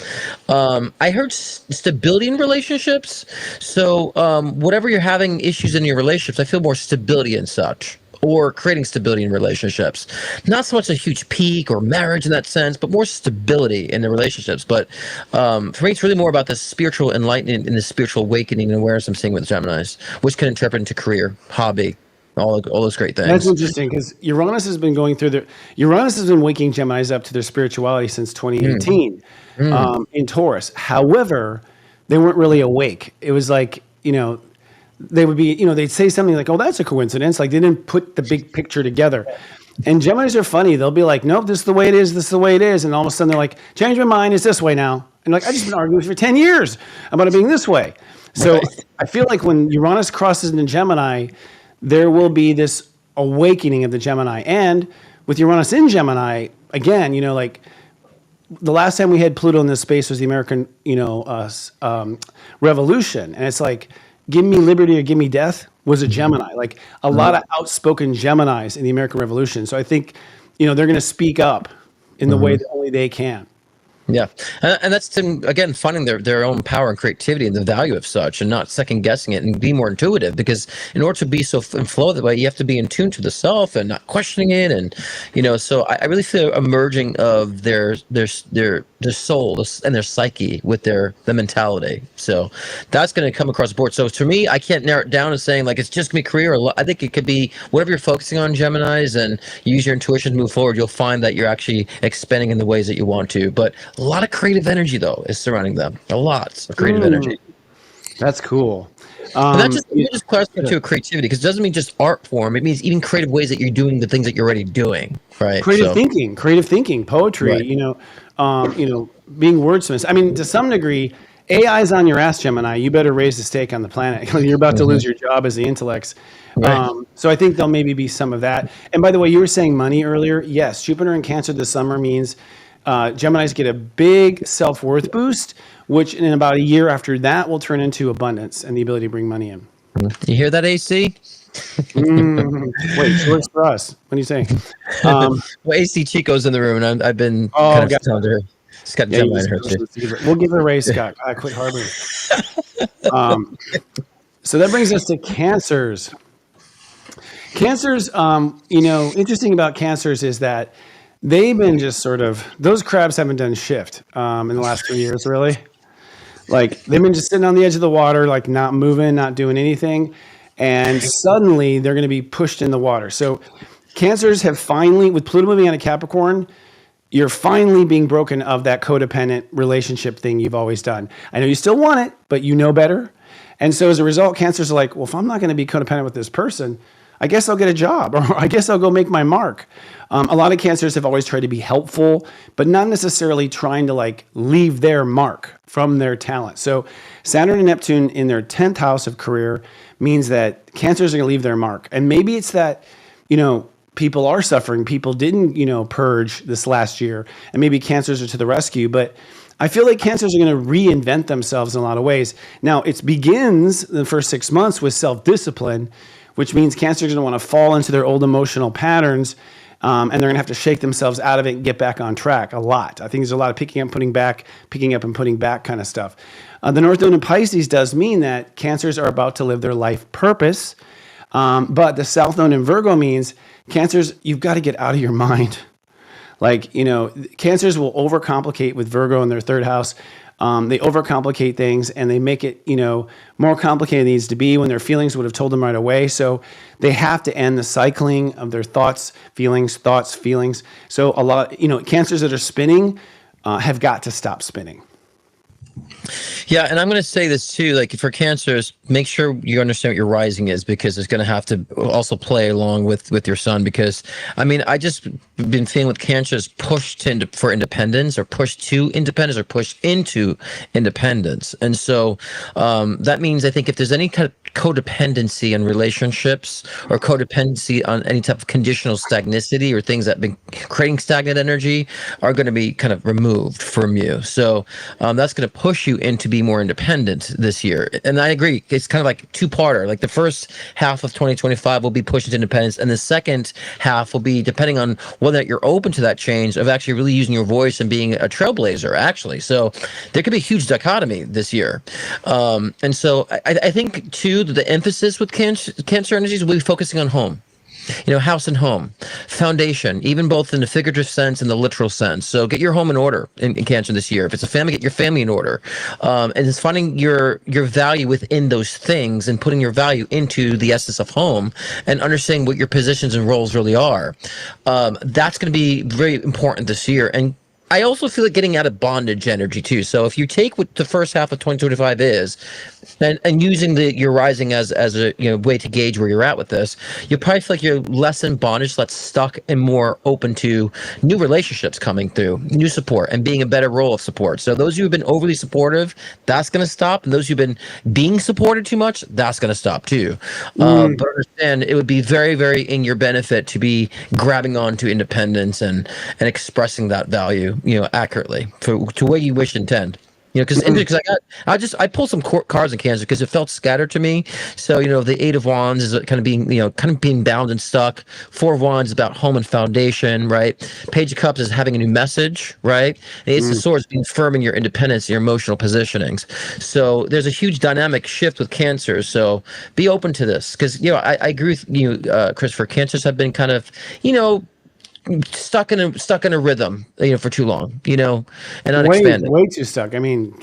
I heard stability in relationships. So whatever you're having issues in your relationships, I feel more stability and such, or creating stability in relationships. Not so much a huge peak or marriage in that sense, but more stability in the relationships. But for me, it's really more about the spiritual enlightenment and the spiritual awakening and awareness I'm seeing with Geminis, which can interpret into career, hobby, all those great things. That's interesting because Uranus has been waking Geminis up to their spirituality since 2018 in Taurus. However, they weren't really awake. It was like, they would be, they'd say something like, oh, that's a coincidence. Like they didn't put the big picture together. And Geminis are funny. They'll be like, nope, this is the way it is. This is the way it is. And all of a sudden they're like, change my mind. It's this way now. And like, I just been arguing for 10 years about it being this way. So I feel like when Uranus crosses into Gemini, there will be this awakening of the Gemini. And with Uranus in Gemini, again, like the last time we had Pluto in this space was the American, Revolution. And it's like, give me liberty or give me death was a Gemini. Like a lot of outspoken Geminis in the American Revolution. So I think, they're going to speak up in the way that only they can. Yeah, and that's them again finding their own power and creativity and the value of such, and not second guessing it and be more intuitive. Because in order to be so in flow that way, you have to be in tune to the self and not questioning it. And so I really feel a merging of their soul and their psyche with the mentality. So that's going to come across the board. So to me, I can't narrow it down to saying like it's just gonna be career. I think it could be whatever you're focusing on, Geminis, and use your intuition to move forward. You'll find that you're actually expanding in the ways that you want to, but a lot of creative energy, though, is surrounding them. A lot of creative energy. That's cool. And that just clarify to a creativity, because it doesn't mean just art form. It means even creative ways that you're doing the things that you're already doing. Right. Creative thinking, poetry. Right. Being wordsmiths. I mean, to some degree, AI's on your ass, Gemini. You better raise the stake on the planet. You're about to lose your job as the intellects. Right. So I think there'll maybe be some of that. And by the way, you were saying money earlier. Yes, Jupiter in Cancer this summer means Geminis get a big self-worth boost, which in about a year after that will turn into abundance and the ability to bring money in. You hear that, AC? Wait, so what's for us? What are you saying? Well, AC Chico's in the room, and I've been kind of telling her. She's got Gemini in her too. We'll give her a raise, Scott. Quit harboring. So that brings us to Cancers. Cancers, interesting about Cancers is that they've been just sort of, those crabs haven't done shift in the last 3 years, really. Like they've been just sitting on the edge of the water, like not moving, not doing anything. And suddenly they're going to be pushed in the water. So Cancers have finally, with Pluto moving out of Capricorn, you're finally being broken of that codependent relationship thing you've always done. I know you still want it, but you know better. And so as a result, Cancers are like, well, if I'm not going to be codependent with this person, I guess I'll get a job, or I guess I'll go make my mark. A lot of Cancers have always tried to be helpful, but not necessarily trying to like leave their mark from their talent. So Saturn and Neptune in their 10th house of career means that Cancers are going to leave their mark. And maybe it's that, people are suffering. People didn't, purge this last year, and maybe Cancers are to the rescue. But I feel like Cancers are going to reinvent themselves in a lot of ways. Now, it begins the first 6 months with self-discipline, which means Cancers are going to want to fall into their old emotional patterns, and they're going to have to shake themselves out of it and get back on track a lot. I think there's a lot of picking up and putting back kind of stuff. The North Node in Pisces does mean that Cancers are about to live their life purpose, but the South Node in Virgo means Cancers, you've got to get out of your mind. Like, Cancers will overcomplicate with Virgo in their third house. They overcomplicate things and they make it, more complicated than it needs to be when their feelings would have told them right away. So they have to end the cycling of their thoughts, feelings. So a lot, Cancers that are spinning have got to stop spinning. Yeah, and I'm going to say this too, like for Cancers, make sure you understand what your rising is, because it's going to have to also play along with your sun. Because I just been feeling with Cancers pushed for independence, or pushed to independence, or pushed into independence. And so that means, I think, if there's any kind of codependency in relationships, or codependency on any type of conditional stagnicity, or things that have been creating stagnant energy, are going to be kind of removed from you. So that's going to push you into be more independent this year. And I agree, it's kind of like two-parter. Like the first half of 2025 will be pushing to independence, and the second half will be, depending on whether you're open to that change, of actually really using your voice and being a trailblazer, actually. So there could be a huge dichotomy this year. And so I think too, the emphasis with Cancer energies will be focusing on home. House and home, foundation, even both in the figurative sense and the literal sense. So get your home in order in Cancer this year. If it's a family, get your family in order. And it's finding your value within those things, and putting your value into the essence of home, and understanding what your positions and roles really are. That's going to be very important this year. And I also feel like getting out of bondage energy too. So if you take what the first half of 2025 is, and using your rising as a way to gauge where you're at with this, you probably feel like you're less in bondage, less stuck, and more open to new relationships coming through, new support, and being a better role of support. So those who have been overly supportive, that's going to stop. And those who've been being supported too much, that's going to stop too. But understand, it would be very, very in your benefit to be grabbing on to independence and expressing that value, accurately to what you wish and intend. You know, because I pulled some cards in Cancer because it felt scattered to me. So, you know, the Eight of Wands is kind of being bound and stuck. Four of Wands is about home and foundation, right? Page of Cups is having a new message, right? And Ace of Swords being firm in your independence, your emotional positionings. So there's a huge dynamic shift with Cancer. So be open to this, because, you know, I agree with you, Christopher. Cancers have been kind of, you know, stuck in a rhythm, you know, for too long, you know, and not expanding. Way too stuck. I mean,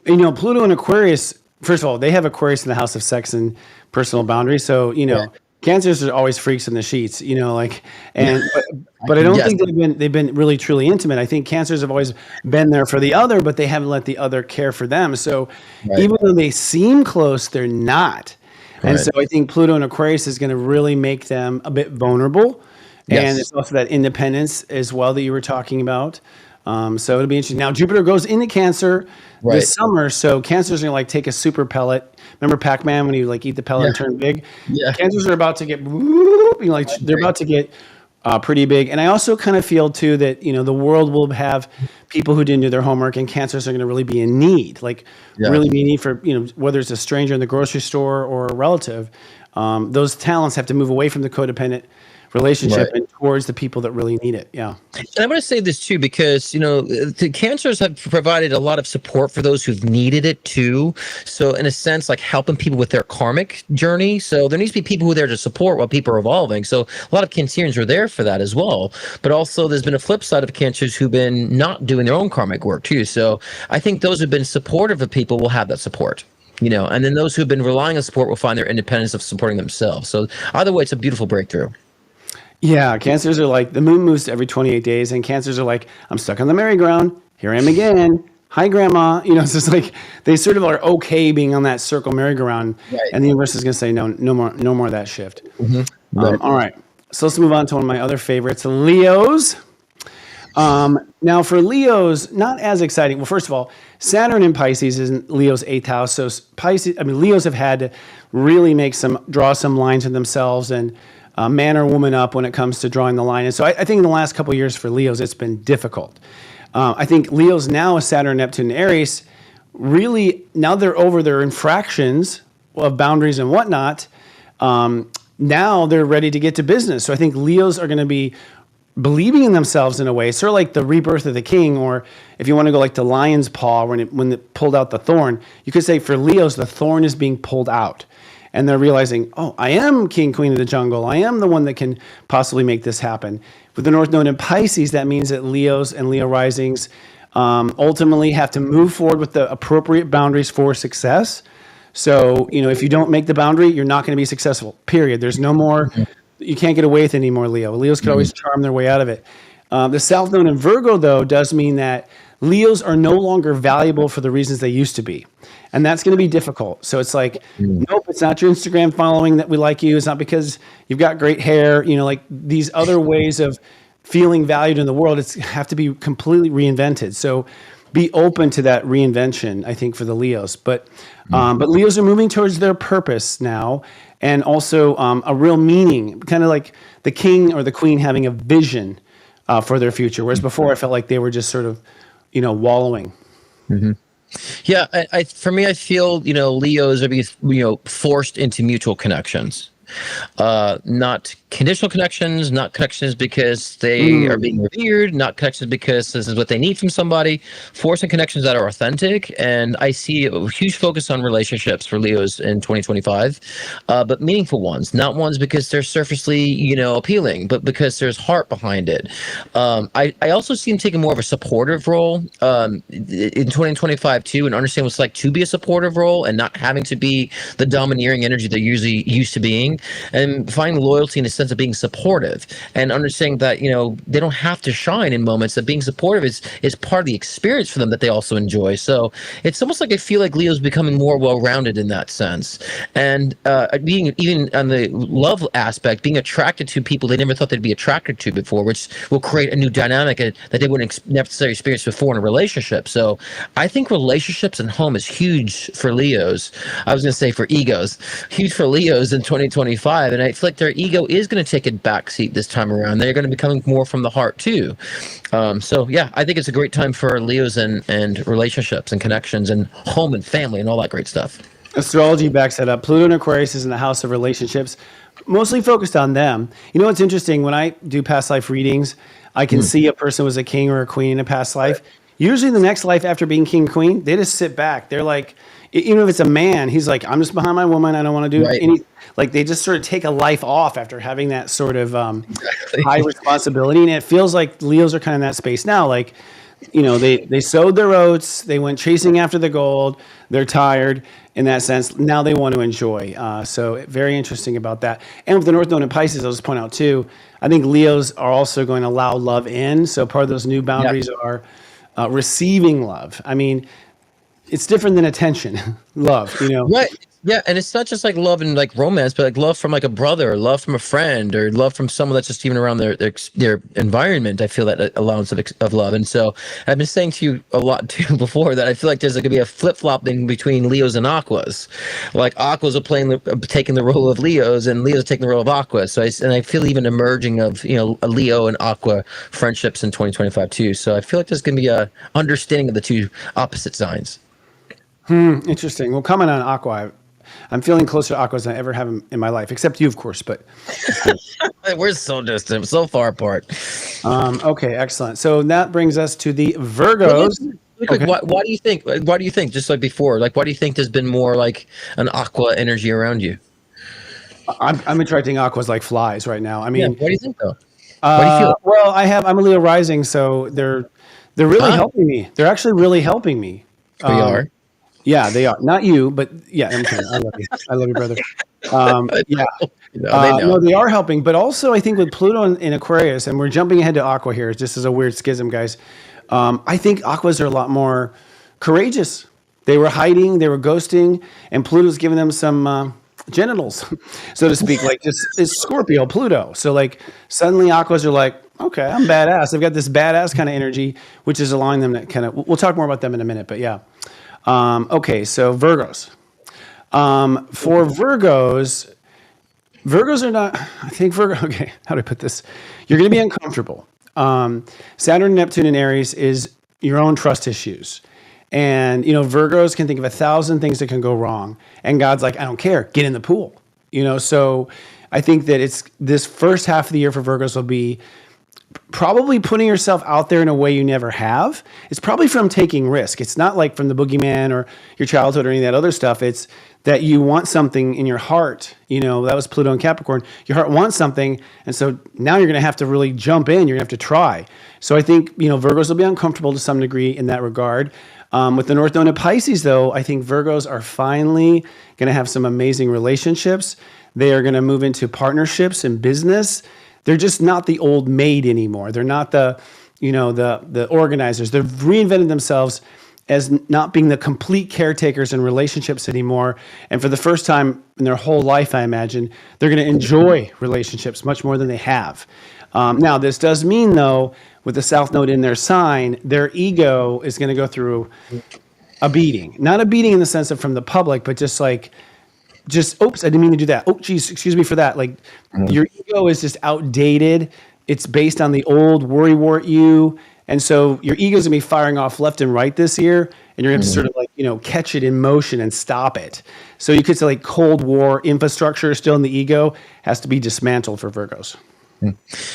you know, Pluto and Aquarius, first of all, they have Aquarius in the house of sex and personal boundaries. So, you know, Cancers are always freaks in the sheets, you know, like, and, but I don't think they've been really truly intimate. I think Cancers have always been there for the other, but they haven't let the other care for them. So even though they seem close, they're not. And so I think Pluto and Aquarius is going to really make them a bit vulnerable. And it's also that independence as well that you were talking about. So it'll be interesting. Now, Jupiter goes into Cancer this summer. So Cancer's going to like take a super pellet. Remember Pac-Man when you like eat the pellet and turn big? Yeah. Cancers are about to get, you know, like they're about to get pretty big. And I also kind of feel too that, you know, the world will have people who didn't do their homework, and Cancers are going to really be in need, like really be in need for, you know, whether it's a stranger in the grocery store or a relative. Those talents have to move away from the codependent relationship and towards the people that really need it. Yeah. And I want to say this too, because, you know, the Cancers have provided a lot of support for those who've needed it too. So in a sense, like helping people with their karmic journey. So there needs to be people who are there to support while people are evolving. So a lot of Cancerians are there for that as well. But also there's been a flip side of Cancers who've been not doing their own karmic work too. So I think those who've been supportive of people will have that support. You know, and then those who've been relying on support will find their independence of supporting themselves. So either way, it's a beautiful breakthrough. Yeah, Cancers are like, the moon moves every 28 days, and Cancers are like, I'm stuck on the merry-go-round. Here I am again. Hi, Grandma. You know, it's just like they sort of are okay being on that circle merry-go-round, and the universe is going to say no more of that shift. All right, so let's move on to one of my other favorites, Leos. Now for Leos, not as exciting. Well, first of all, Saturn in Pisces is in Leo's 8th house, so Leos have had to really draw some lines in themselves and man or woman up when it comes to drawing the line. And so I think in the last couple of years for Leos, it's been difficult. I think Leos now with Saturn, Neptune, and Aries, really, now they're over their infractions of boundaries and whatnot. Now they're ready to get to business. So I think Leos are going to be believing in themselves in a way, sort of like the rebirth of the king, or if you want to go like the lion's paw when it pulled out the thorn, you could say for Leos, the thorn is being pulled out. And they're realizing, oh, I am king, queen of the jungle. I am the one that can possibly make this happen. With the North Node in Pisces, that means that Leos and Leo risings ultimately have to move forward with the appropriate boundaries for success. So, you know, if you don't make the boundary, you're not going to be successful, period. There's no more, you can't get away with it anymore, Leo. Leos could always charm their way out of it. The South Node in Virgo, though, does mean that Leos are no longer valuable for the reasons they used to be. And that's going to be difficult. So it's like, nope, it's not your Instagram following that we like you. It's not because you've got great hair. You know, like these other ways of feeling valued in the world, it's have to be completely reinvented. So be open to that reinvention, I think, for the Leos. But Leos are moving towards their purpose now, and also a real meaning, kind of like the king or the queen having a vision for their future. Whereas before I felt like they were just sort of, you know, wallowing. Yeah, for me, I feel, you know, Leos are being, you know, forced into mutual connections, not conditional connections, not connections because they are being revered, not connections because this is what they need from somebody, forcing connections that are authentic. And I see a huge focus on relationships for Leos in 2025, but meaningful ones, not ones because they're surfacely, you know, appealing, but because there's heart behind it. I also see them taking more of a supportive role in 2025 too, and understand what it's like to be a supportive role and not having to be the domineering energy they're usually used to being, and finding loyalty in a sense of being supportive and understanding that, you know, they don't have to shine in moments, that being supportive is part of the experience for them that they also enjoy. So it's almost like I feel like Leo's becoming more well-rounded in that sense, and being, even on the love aspect, being attracted to people they never thought they'd be attracted to before, which will create a new dynamic that they wouldn't necessarily experience before in a relationship. So I think relationships and home is huge for Leos. I was going to say for egos, huge for Leos in 2025, and I feel like their ego is going to take a backseat this time around. They're going to be coming more from the heart too. So yeah, I think it's a great time for Leos and relationships and connections and home and family and all that great stuff. Astrology backs that up. Pluto and Aquarius is in the house of relationships, mostly focused on them. You know what's interesting? When I do past life readings, I can see a person was a king or a queen in a past life. Usually the next life after being king, queen, they just sit back. They're like, even if it's a man, he's like, I'm just behind my woman. I don't want to do any, like they just sort of take a life off after having that sort of high responsibility. And it feels like Leos are kind of in that space now. Like, you know, they sowed their oats, they went chasing after the gold, they're tired in that sense. Now they want to enjoy. So very interesting about that. And with the North Node in Pisces, I'll just point out too, I think Leos are also going to allow love in. So part of those new boundaries are receiving love. I mean, it's different than attention, love, you know? Right. Yeah, and it's not just like love and like romance, but like love from like a brother, or love from a friend, or love from someone that's just even around their environment. I feel that allowance of love, and so I've been saying to you a lot too before that I feel like there's going to be a flip flopping between Leos and Aquas. Like Aquas are taking the role of Leos, and Leos are taking the role of Aquas. So I feel even emerging of a Leo and Aqua friendships in 2025 too. So I feel like there's going to be a understanding of the two opposite signs. Interesting. Well, comment on Aqua. I'm feeling closer to Aquas than I ever have in my life, except you, of course. But we're so distant, so far apart. Okay, excellent. So that brings us to the Virgos. Okay. Why do you think? Why do you think? Just like before, like why do you think there's been more like an Aqua energy around you? I'm attracting Aquas like flies right now. I mean, what do you think though? What do you feel? Well, I'm a Leo rising, so they're really helping me. They're actually really helping me. We are. Yeah, they are. Not you, but yeah, I'm kidding. I love you. I love you, brother. Yeah. No, they are helping. But also, I think with Pluto in Aquarius, and we're jumping ahead to Aqua here, just as a weird schism, guys. I think Aquas are a lot more courageous. They were hiding, they were ghosting, and Pluto's giving them some genitals, so to speak, like just it's Scorpio, Pluto. So like suddenly Aquas are like, okay, I'm badass. They've got this badass kind of energy, which is allowing them to kind of, we'll talk more about them in a minute, but yeah. Okay, so Virgos. For Virgos are not, I think okay, how do I put this? You're going to be uncomfortable. Saturn, Neptune, and Aries is your own trust issues. And, Virgos can think of 1,000 things that can go wrong. And God's like, I don't care, get in the pool. So I think that it's this first half of the year for Virgos will be probably putting yourself out there in a way you never have. It's probably from taking risk. It's not like from the boogeyman or your childhood or any of that other stuff. It's that you want something in your heart. That was Pluto and Capricorn. Your heart wants something. And so now you're going to have to really jump in. You're going to have to try. So I think, Virgos will be uncomfortable to some degree in that regard. With the North Node of Pisces, though, I think Virgos are finally going to have some amazing relationships. They are going to move into partnerships and business. They're just not the old maid anymore. They're not the organizers. They've reinvented themselves as not being the complete caretakers in relationships anymore. And for the first time in their whole life, I imagine, they're going to enjoy relationships much more than they have. Now, this does mean, though, with the South Node in their sign, their ego is going to go through a beating. Not a beating in the sense of from the public, but just oops, I didn't mean to do that. Oh, geez, excuse me for that. Like your ego is just outdated. It's based on the old worrywart you. And so your ego is going to be firing off left and right this year. And you're going to have to sort of catch it in motion and stop it. So you could say like Cold War infrastructure still in the ego has to be dismantled for Virgos.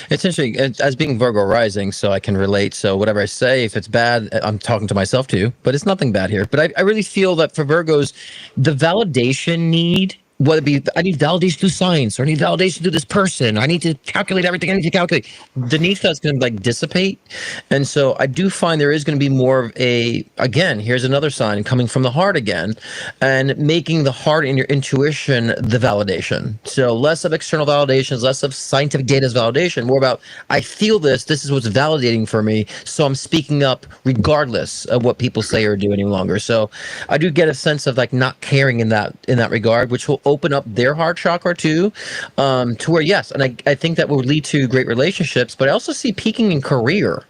It's interesting as being Virgo rising, so I can relate. So whatever I say, if it's bad, I'm talking to myself too, but it's nothing bad here. But I really feel that for Virgos, the validation need, whether it be, I need validation through science, or I need validation through this person, I need to calculate everything I need to calculate. The need for that's going to dissipate. And so I do find there is going to be more of again, here's another sign coming from the heart again, and making the heart and your intuition the validation. So less of external validations, less of scientific data as validation, more about, I feel this is what's validating for me. So I'm speaking up regardless of what people say or do any longer. So I do get a sense of not caring in that regard, which will open up their heart chakra too, to where, yes, and I think that will lead to great relationships, but I also see peaking in career.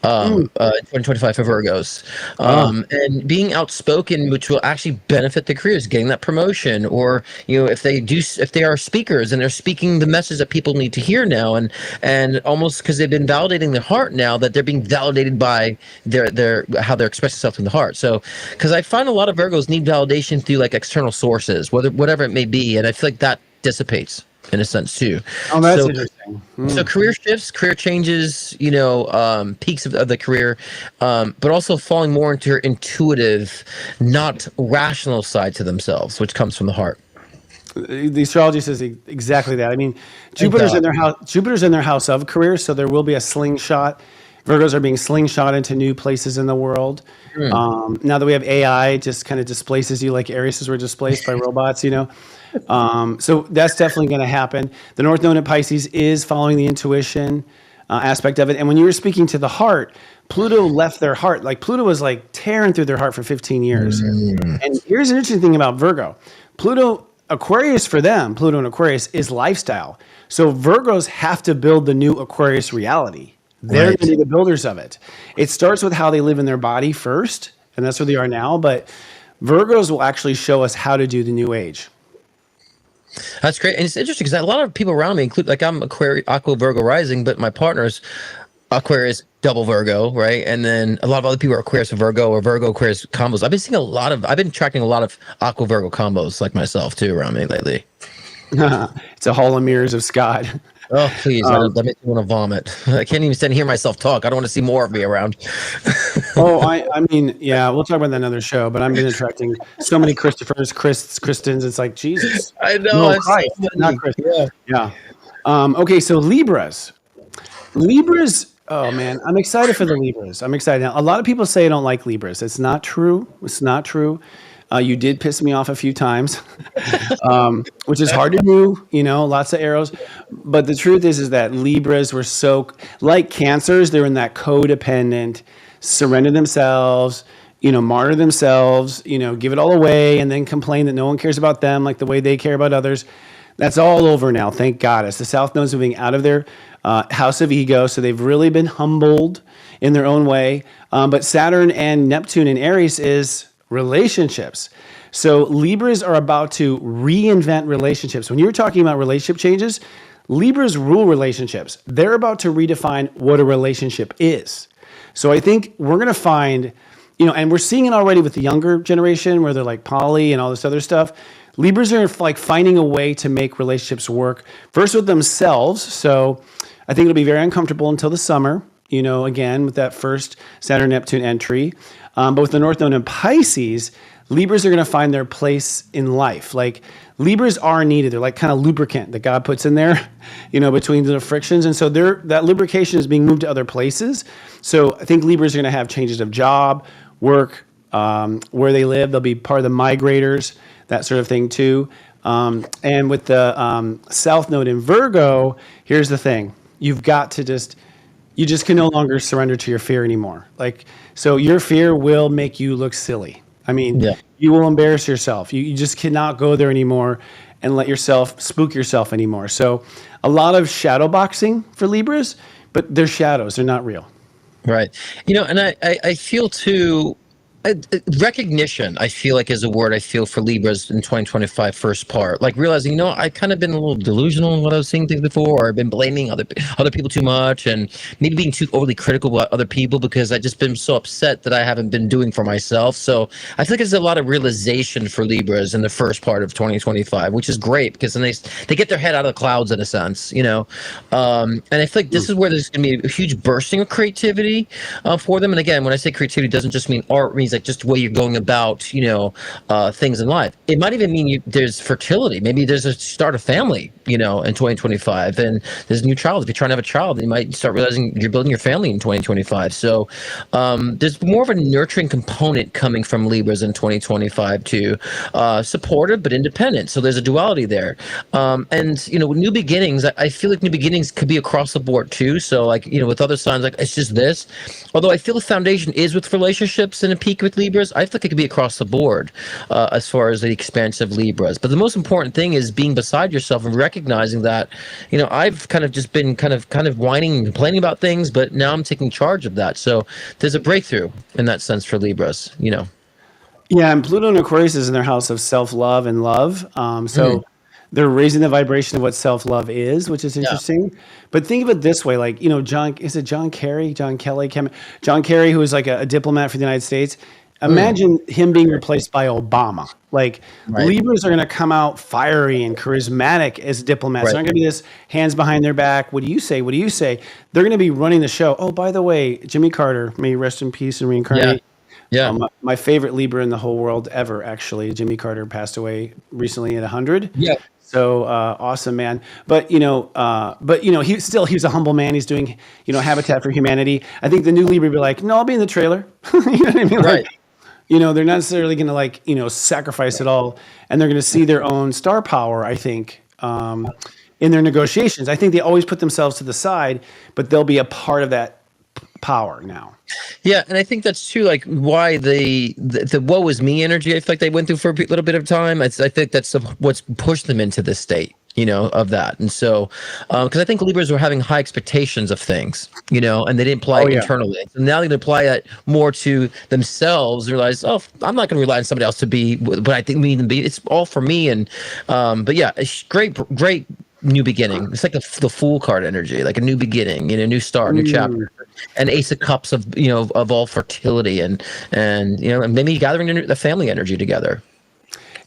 in 2025 for Virgos. And being outspoken, which will actually benefit the careers, getting that promotion, or if they are speakers and they're speaking the message that people need to hear now, and almost because they've been validating their heart now, that they're being validated by their how they're expressing themselves in the heart. So because I find a lot of Virgos need validation through like external sources, whatever it may be, and I feel like that dissipates in a sense too. Oh, that's interesting. So career shifts, career changes, peaks of the career, but also falling more into your intuitive, not rational side to themselves, which comes from the heart. The astrology says exactly that. I mean, Jupiter's in their house. Jupiter's in their house of career, so there will be a slingshot. Virgos are being slingshot into new places in the world. Now that we have AI, it just kind of displaces you like Aries were displaced by robots, So that's definitely going to happen. The North Node in Pisces is following the intuition aspect of it. And when you were speaking to the heart, Pluto left their heart. Like Pluto was like tearing through their heart for 15 years. And here's an interesting thing about Virgo. Aquarius for them, Pluto and Aquarius is lifestyle. So Virgos have to build the new Aquarius reality. They're going to be the builders of it. It starts with how they live in their body first, and that's where they are now. But Virgos will actually show us how to do the new age. That's great. And it's interesting because a lot of people around me include, like I'm Aqua Virgo rising, but my partner's Aquarius double Virgo, right? And then a lot of other people are Aquarius Virgo or Virgo Aquarius combos. I've been tracking a lot of Aqua Virgo combos like myself too around me lately. It's a hall of mirrors of Scott. Oh, please. That makes me want to vomit. I can't even stand and hear myself talk. I don't want to see more of me around. I mean, yeah, we'll talk about that in another show, but I've been attracting so many Christophers, Kristins. It's like, Jesus. I know. No, Christ, not Chris. Yeah. Okay, so Libras, oh man, I'm excited for the Libras. I'm excited. Now, a lot of people say I don't like Libras. It's not true. It's not true. You did piss me off a few times, which is hard to do, lots of arrows. But the truth is that Libras were so, like Cancers, they're in that codependent, surrender themselves, martyr themselves, give it all away and then complain that no one cares about them like the way they care about others. That's all over now, thank goddess. The South Node's moving out of their house of ego, so they've really been humbled in their own way. But Saturn and Neptune in Aries is relationships. So Libras are about to reinvent relationships. When you're talking about relationship changes, Libras rule relationships. They're about to redefine what a relationship is. So I think we're going to find, and we're seeing it already with the younger generation where they're like poly and all this other stuff. Libras are like finding a way to make relationships work first with themselves. So I think it'll be very uncomfortable until the summer, again, with that first Saturn Neptune entry. But with the North Node in Pisces, Libras are going to find their place in life. Like Libras are needed. They're like kind of lubricant that God puts in there, between the frictions. And so that lubrication is being moved to other places. So I think Libras are going to have changes of job, work, where they live. They'll be part of the migrators, that sort of thing too. And with the South Node in Virgo, here's the thing. You've got to you just can no longer surrender to your fear anymore. So your fear will make you look silly. I mean, you will embarrass yourself. You just cannot go there anymore and let yourself spook yourself anymore. So a lot of shadow boxing for Libras, but they're shadows. They're not real. Right. And I feel too, recognition, I feel like is a word I feel for Libras in 2025 first part. Like realizing, I've kind of been a little delusional in what I was seeing things before, or I've been blaming other people too much and maybe being too overly critical about other people because I just been so upset that I haven't been doing for myself. So I feel like there's a lot of realization for Libras in the first part of 2025, which is great because then they get their head out of the clouds in a sense, and I feel like this is where there's going to be a huge bursting of creativity for them. And again, when I say creativity, it doesn't just mean art, it means like just the way you're going about, things in life. It might even mean there's fertility. Maybe there's a start a family, in 2025, and there's a new child. If you're trying to have a child, you might start realizing you're building your family in 2025. So there's more of a nurturing component coming from Libras in 2025 too, supportive but independent. So there's a duality there. And with new beginnings, I feel like new beginnings could be across the board too. So with other signs, like it's just this. Although I feel the foundation is with relationships in a peak week with Libras, I think it could be across the board as far as the expansive Libras. But the most important thing is being beside yourself and recognizing that, I've kind of just been kind of whining and complaining about things, but now I'm taking charge of that. So there's a breakthrough in that sense for Libras, Yeah, and Pluto and Aquarius is in their house of self-love and love. So they're raising the vibration of what self-love is, which is interesting. But think of it this way, like, John Kerry, who is like a diplomat for the United States. Imagine him being replaced by Obama. Like, Libras are going to come out fiery and charismatic as diplomats. They're not going to be this hands behind their back. What do you say? What do you say? They're going to be running the show. Oh, by the way, Jimmy Carter, may he rest in peace and reincarnate. Yeah. My favorite Libra in the whole world ever, actually. Jimmy Carter passed away recently at 100. Yeah. So awesome, man. But he was a humble man. He's doing Habitat for Humanity. I think the new Libra would be like, no, I'll be in the trailer. You know what I mean? Right. Like, they're not necessarily going to sacrifice it all, and they're going to see their own star power. I think in their negotiations, I think they always put themselves to the side, but they'll be a part of that power now. Yeah, and I think that's too, like, why the woe is me energy I feel like they went through for a little bit of time. I think that's what's pushed them into this state, of that. And so, because I think Libras were having high expectations of things, and they didn't apply it internally. So now they can apply that more to themselves and realize, oh, I'm not going to rely on somebody else to be what I think we need to be. It's all for me. And, but yeah, it's great new beginning. It's like the Fool card energy, like a new beginning, new start, new chapter. And Ace of Cups of all fertility and maybe gathering the family energy together.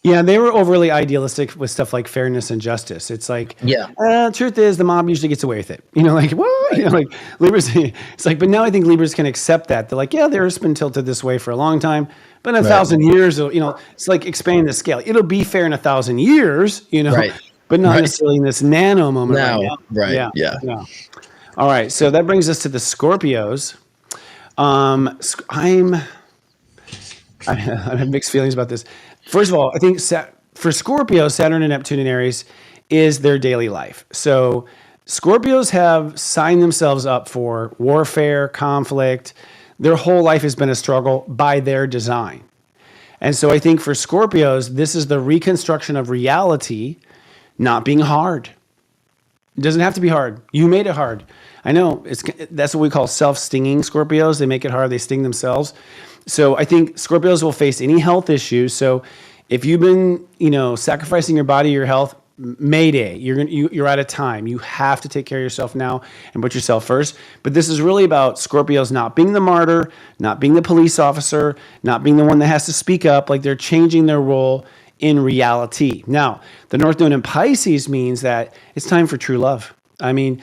Yeah, they were overly idealistic with stuff like fairness and justice. It's like, truth is, the mob usually gets away with it. Like, what? Like Libras. It's like, but now I think Libras can accept that. They're like, yeah, there's been tilted this way for a long time, but in 1,000 years, it's like expanding the scale. It'll be fair in 1,000 years, but not necessarily in this nano moment right now. Yeah. All right, so that brings us to the Scorpios. I have mixed feelings about this. First of all, I think for Scorpio, Saturn and Neptune in Aries is their daily life. So Scorpios have signed themselves up for warfare, conflict. Their whole life has been a struggle by their design. And so I think for Scorpios, this is the reconstruction of reality not being hard. It doesn't have to be hard. You made it hard. I know that's what we call self-stinging Scorpios. They make it hard. They sting themselves. So I think Scorpios will face any health issues. So if you've been, sacrificing your body, your health, Mayday. You're out of time. You have to take care of yourself now and put yourself first. But this is really about Scorpios not being the martyr, not being the police officer, not being the one that has to speak up. Like, they're changing their role in reality. Now, the North Node in Pisces means that it's time for true love. I mean,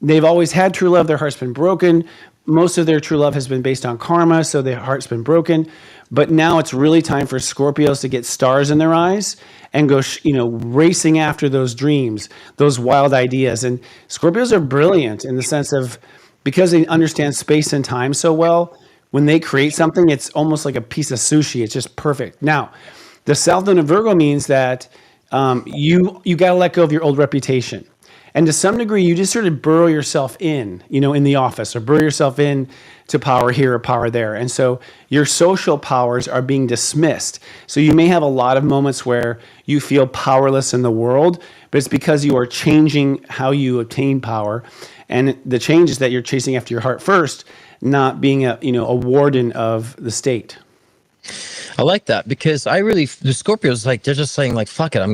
they've always had true love. Their heart's been broken. Most of their true love has been based on karma, so their heart's been broken. But now it's really time for Scorpios to get stars in their eyes and go, racing after those dreams, those wild ideas. And Scorpios are brilliant in the sense of, because they understand space and time so well, when they create something, it's almost like a piece of sushi. It's just perfect. Now, the South Node of Virgo means that you got to let go of your old reputation. And to some degree, you just sort of burrow yourself in, in the office, or burrow yourself in to power here or power there. And so your social powers are being dismissed. So you may have a lot of moments where you feel powerless in the world, but it's because you are changing how you obtain power. And the change is that you're chasing after your heart first, not being a warden of the state. I like that, because the Scorpios, like, they're just saying, like, fuck it, I'm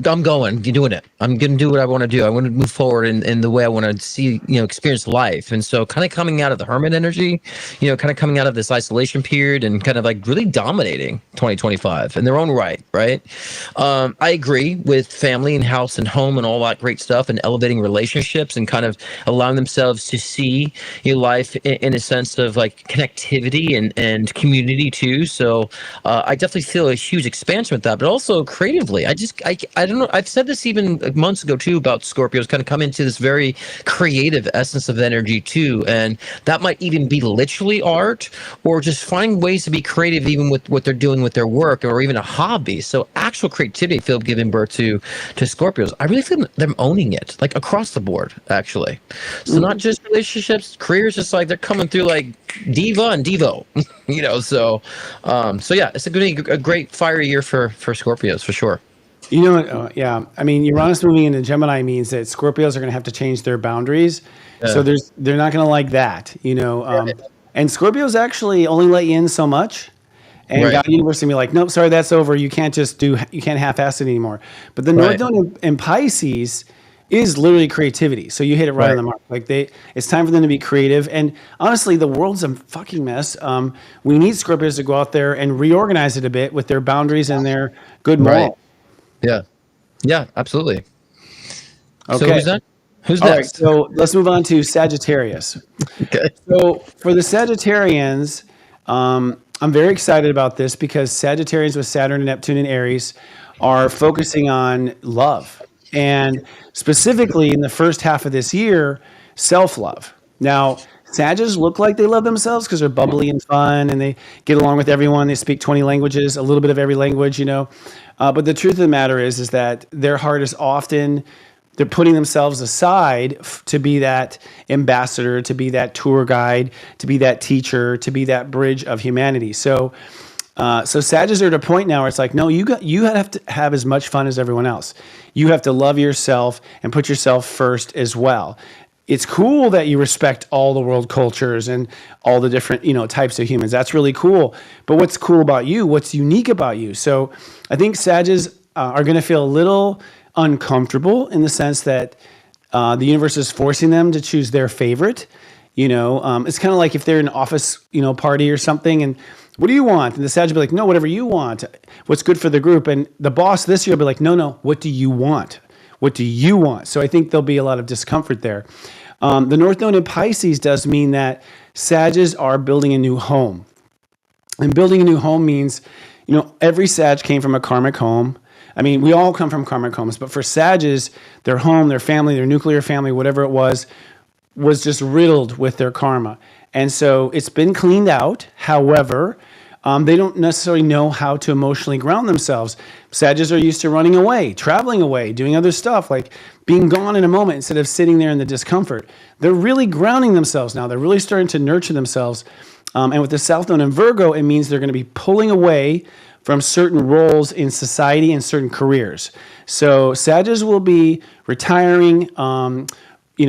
going, you're doing it. I'm gonna do what I want to do. I want to move forward in the way I want to see, experience life. And so, kind of coming out of the hermit energy, kind of coming out of this isolation period, and kind of like really dominating 2025 in their own right. I agree with family and house and home and all that great stuff, and elevating relationships and kind of allowing themselves to see life in a sense of like connectivity and community too. So I definitely feel a huge expansion with that, but also creatively. I don't know. I've said this even months ago too about Scorpios kind of come into this very creative essence of energy too, and that might even be literally art or just find ways to be creative even with what they're doing with their work or even a hobby. So actual creativity, I feel, giving birth to Scorpios. I really feel them owning it, like across the board, actually. So not just relationships, careers, just like they're coming through like diva and devo, so yeah, it's going to be a great fiery year for Scorpios for sure. You know, yeah. I mean, Uranus moving into Gemini means that Scorpios are going to have to change their boundaries. So they're not going to like that, and Scorpios actually only let you in so much. And Right. God Universe is going to be like, nope, sorry, that's over. You can't half-ass it anymore. But the North Node in Pisces is literally creativity. So you hit it right on the mark. Like it's time for them to be creative. And honestly, the world's a fucking mess. We need Scorpios to go out there and reorganize it a bit with their boundaries and their good moral. Right. Yeah, absolutely. Okay. So who's that? Who's All right, next? so let's move on to Sagittarius. Okay. So for the Sagittarians, I'm very excited about this because Sagittarians with Saturn and Neptune and Aries are focusing on love. And specifically in the first half of this year, self-love. Now, Sagittarius look like they love themselves because they're bubbly and fun and they get along with everyone. They speak 20 languages, a little bit of every language, But the truth of the matter is that their heart is often, they're putting themselves aside to be that ambassador, to be that tour guide, to be that teacher, to be that bridge of humanity. So Sagittarius are at a point now where it's like, no, you have to have as much fun as everyone else. You have to love yourself and put yourself first as well. It's cool that you respect all the world cultures and all the different, types of humans. That's really cool. But what's cool about you? What's unique about you? So I think Sagittarius are going to feel a little uncomfortable in the sense that the universe is forcing them to choose their favorite. It's kind of like if they're in an office, party or something, and what do you want? And the Sagittarius will be like, no, whatever you want. What's good for the group? And the boss this year will be like, no, what do you want? What do you want? So I think there'll be a lot of discomfort there. The North Node in Pisces does mean that Sagittarius are building a new home. And building a new home means, every Sag came from a karmic home. I mean, we all come from karmic homes, but for Sagittarius, their home, their family, their nuclear family, whatever it was just riddled with their karma. And so it's been cleaned out. However, they don't necessarily know how to emotionally ground themselves. Sagittarius are used to running away, traveling away, doing other stuff, like being gone in a moment instead of sitting there in the discomfort. They're really grounding themselves now. They're really starting to nurture themselves. And with the South Node in Virgo, it means they're going to be pulling away from certain roles in society and certain careers. So Sagittarius will be retiring,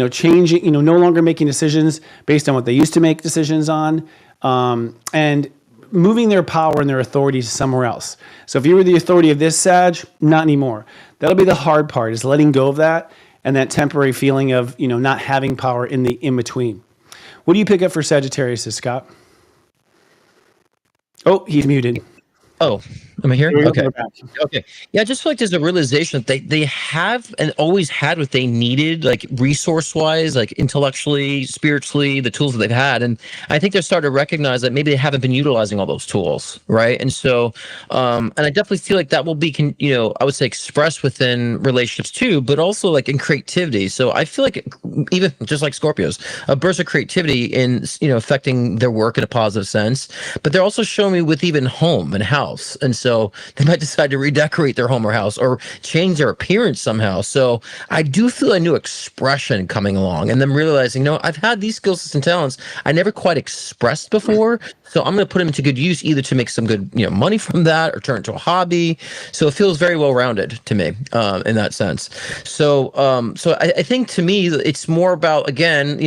changing, no longer making decisions based on what they used to make decisions on, and moving their power and their authority to somewhere else. So if you were the authority of this Sag, not anymore. That'll be the hard part, is letting go of that and that temporary feeling of, not having power in the in-between. What do you pick up for Sagittarius, Scott? Oh, he's muted. Oh, am I here? Okay. We're back. Okay. Yeah, I just feel like there's a realization that they have and always had what they needed, like resource-wise, like intellectually, spiritually, the tools that they've had. And I think they're starting to recognize that maybe they haven't been utilizing all those tools, right? And so, and I definitely feel like that will be, I would say expressed within relationships too, but also like in creativity. So I feel like even just like Scorpios, a burst of creativity in, affecting their work in a positive sense, but they're also showing me with even home and house. And so they might decide to redecorate their home or house or change their appearance somehow. So I do feel a new expression coming along and them realizing, I've had these skills and talents I never quite expressed before. So I'm going to put them into good use, either to make some good, money from that or turn it to a hobby. So it feels very well-rounded to me in that sense. So I think to me, it's more about, again,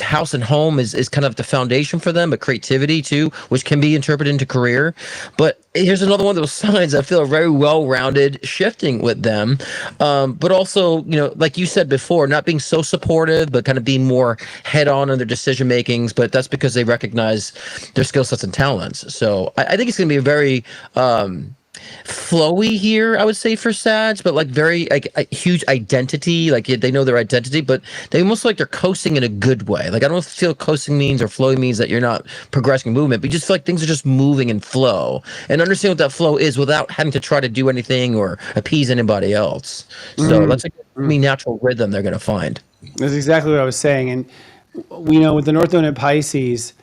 house and home is kind of the foundation for them, but creativity too, which can be interpreted into career. But here's another one of those signs I feel are very well-rounded shifting with them. But also, like you said before, not being so supportive, but kind of being more head-on in their decision makings. But that's because they recognize their skill sets and talents. So I think it's going to be a very flowy here, I would say, for Sag, but like very like a huge identity. Like they know their identity, but they almost like they're coasting in a good way. Like I don't feel coasting means or flowy means that you're not progressing movement, but you just feel like things are just moving in flow and understand what that flow is without having to try to do anything or appease anybody else. So that's like natural rhythm they're gonna find. That's exactly what I was saying. And we know with the North Node in Pisces,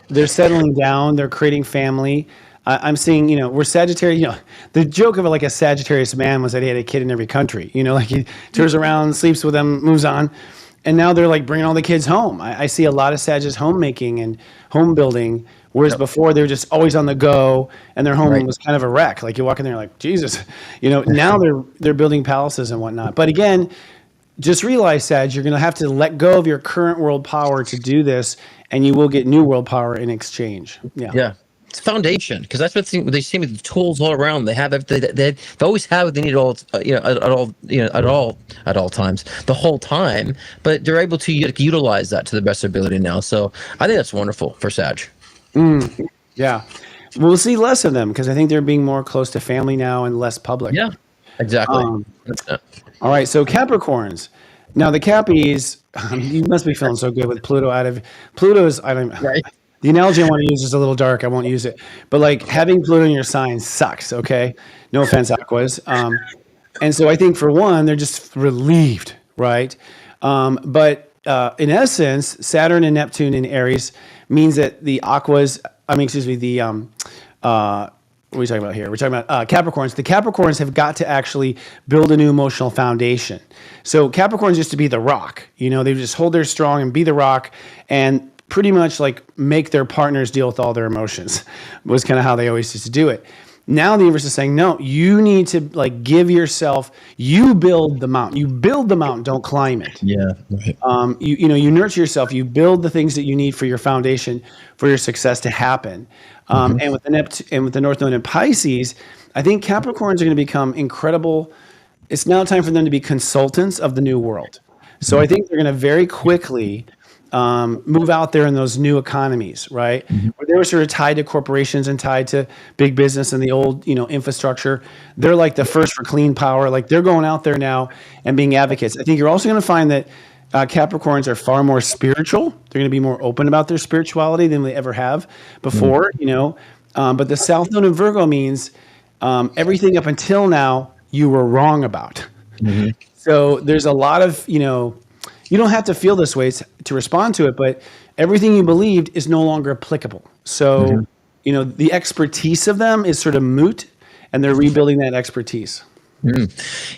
they're settling down, they're creating family. I'm seeing, we're Sagittarius, the joke of like a Sagittarius man was that he had a kid in every country, like he tours around, sleeps with them, moves on. And now they're like bringing all the kids home. I see a lot of Sagittarius homemaking and home building, whereas before they were just always on the go and their home was kind of a wreck. Like you walk in there like, Jesus, now they're building palaces and whatnot. But again, just realize, Sag, you're going to have to let go of your current world power to do this, and you will get new world power in exchange. Yeah. It's foundation, because that's what they see with the tools all around. They have they always have what they need all at all times, the whole time. But they're able to utilize that to the best of their ability now. So I think that's wonderful for Sag. Yeah, we'll see less of them because I think they're being more close to family now and less public. Yeah, exactly. All right, so Capricorns. Now the Cappies, you must be feeling so good with Pluto out of Pluto's. I don't. Right. The analogy I want to use is a little dark. I won't use it. But like having Pluto in your sign sucks, okay? No offense, Aquas. And so I think for one, they're just relieved, right? But in essence, Saturn and Neptune in Aries means that the Aquas, what are we talking about here? We're talking about Capricorns. The Capricorns have got to actually build a new emotional foundation. So Capricorns used to be the rock. They just hold their strong and be the rock and pretty much like make their partners deal with all their emotions was kind of how they always used to do it. Now the universe is saying, no, you need to like give yourself, you build the mountain. You build the mountain, don't climb it. Yeah. Right. You nurture yourself, you build the things that you need for your foundation, for your success to happen. And with the North Node in Pisces, I think Capricorns are going to become incredible. It's now time for them to be consultants of the new world. So I think they're going to very quickly move out there in those new economies, right? Where they were sort of tied to corporations and tied to big business and the old, infrastructure. They're like the first for clean power. Like they're going out there now and being advocates. I think you're also going to find that Capricorns are far more spiritual. They're going to be more open about their spirituality than they ever have before, But the South Node in Virgo means everything up until now you were wrong about. So there's a lot of, you don't have to feel this way to respond to it, but everything you believed is no longer applicable. So, the expertise of them is sort of moot, and they're rebuilding that expertise.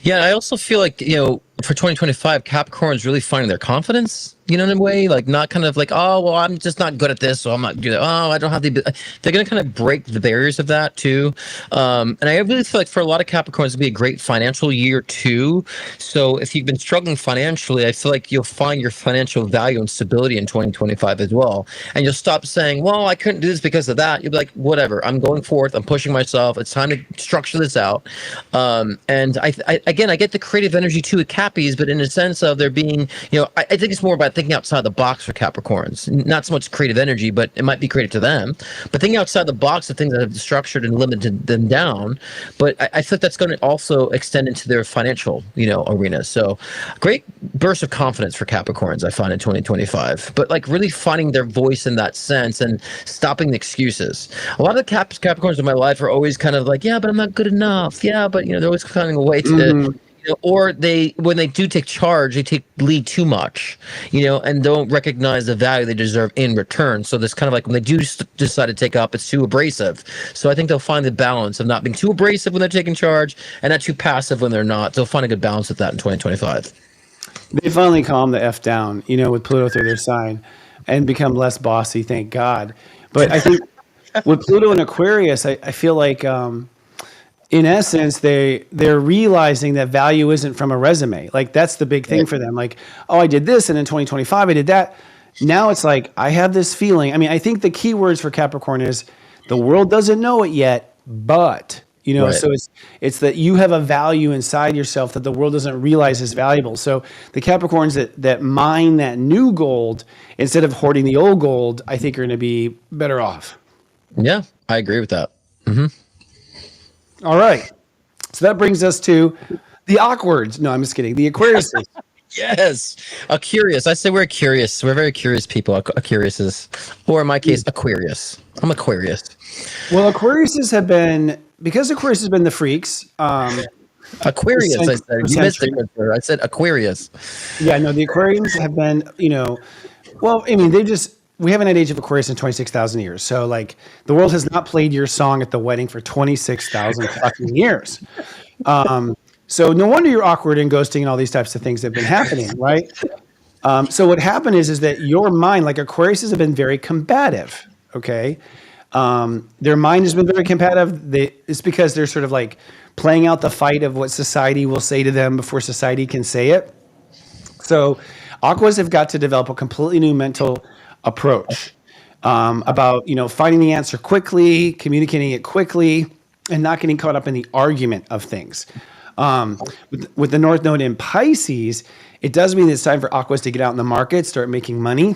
Yeah, I also feel like, for 2025, Capricorn's really finding their confidence, in a way, like not kind of like, oh, well, I'm just not good at this, so I'm not good. Oh, I don't have the. They're going to kind of break the barriers of that too. And I really feel like for a lot of Capricorns, it'll be a great financial year too. So if you've been struggling financially, I feel like you'll find your financial value and stability in 2025 as well. And you'll stop saying, well, I couldn't do this because of that. You'll be like, whatever, I'm going forth. I'm pushing myself. It's time to structure this out. And I get the creative energy too with Cappies, but in a sense of there being, I think it's more about thinking outside the box for Capricorns. Not so much creative energy, but it might be creative to them. But thinking outside the box of things that have structured and limited them down. But I think that's going to also extend into their financial, arena. So great burst of confidence for Capricorns, I find, in 2025. But like really finding their voice in that sense and stopping the excuses. A lot of the Capricorns in my life are always kind of like, yeah, but I'm not good enough. Yeah, but they're always finding a way to or when they do take charge, they lead too much, and don't recognize the value they deserve in return. So this kind of like when they do decide to take up, it's too abrasive. So I think they'll find the balance of not being too abrasive when they're taking charge and not too passive when they're not. They'll find a good balance with that in 2025. They finally calm the F down, with Pluto through their sign and become less bossy, thank God. But I think with Pluto and Aquarius, I feel like in essence, they're realizing that value isn't from a resume. Like that's the big thing for them. Like, oh, I did this, and in 2025 I did that. Now it's like I have this feeling. I mean, I think the key words for Capricorn is the world doesn't know it yet, but so it's that you have a value inside yourself that the world doesn't realize is valuable. So the Capricorns that mine that new gold instead of hoarding the old gold, I think are going to be better off. Yeah, I agree with that. All right. So that brings us to the awkwards. No, I'm just kidding. The Aquariuses. Yes, Aquarius. I say we're curious. We're very curious people. Aquariuses, or in my case, Aquarius. I'm Aquarius. Well, Aquariuses have been, because Aquarius has been the freaks. Aquarius. I said you missed Century. it. Sir. I said Aquarius. Yeah, no, the Aquarians have been, well, I mean, we haven't had Age of Aquarius in 26,000 years. So, like, the world has not played your song at the wedding for 26,000 fucking years. So, no wonder you're awkward and ghosting and all these types of things have been happening, right? So, what happened is that your mind, like Aquariuses, have been very combative, okay? Their mind has been very combative. It's because they're sort of like playing out the fight of what society will say to them before society can say it. So, Aquas have got to develop a completely new mental approach about finding the answer quickly, communicating it quickly, and not getting caught up in the argument of things. With the North Node in Pisces, it does mean it's time for Aquas to get out in the market, start making money.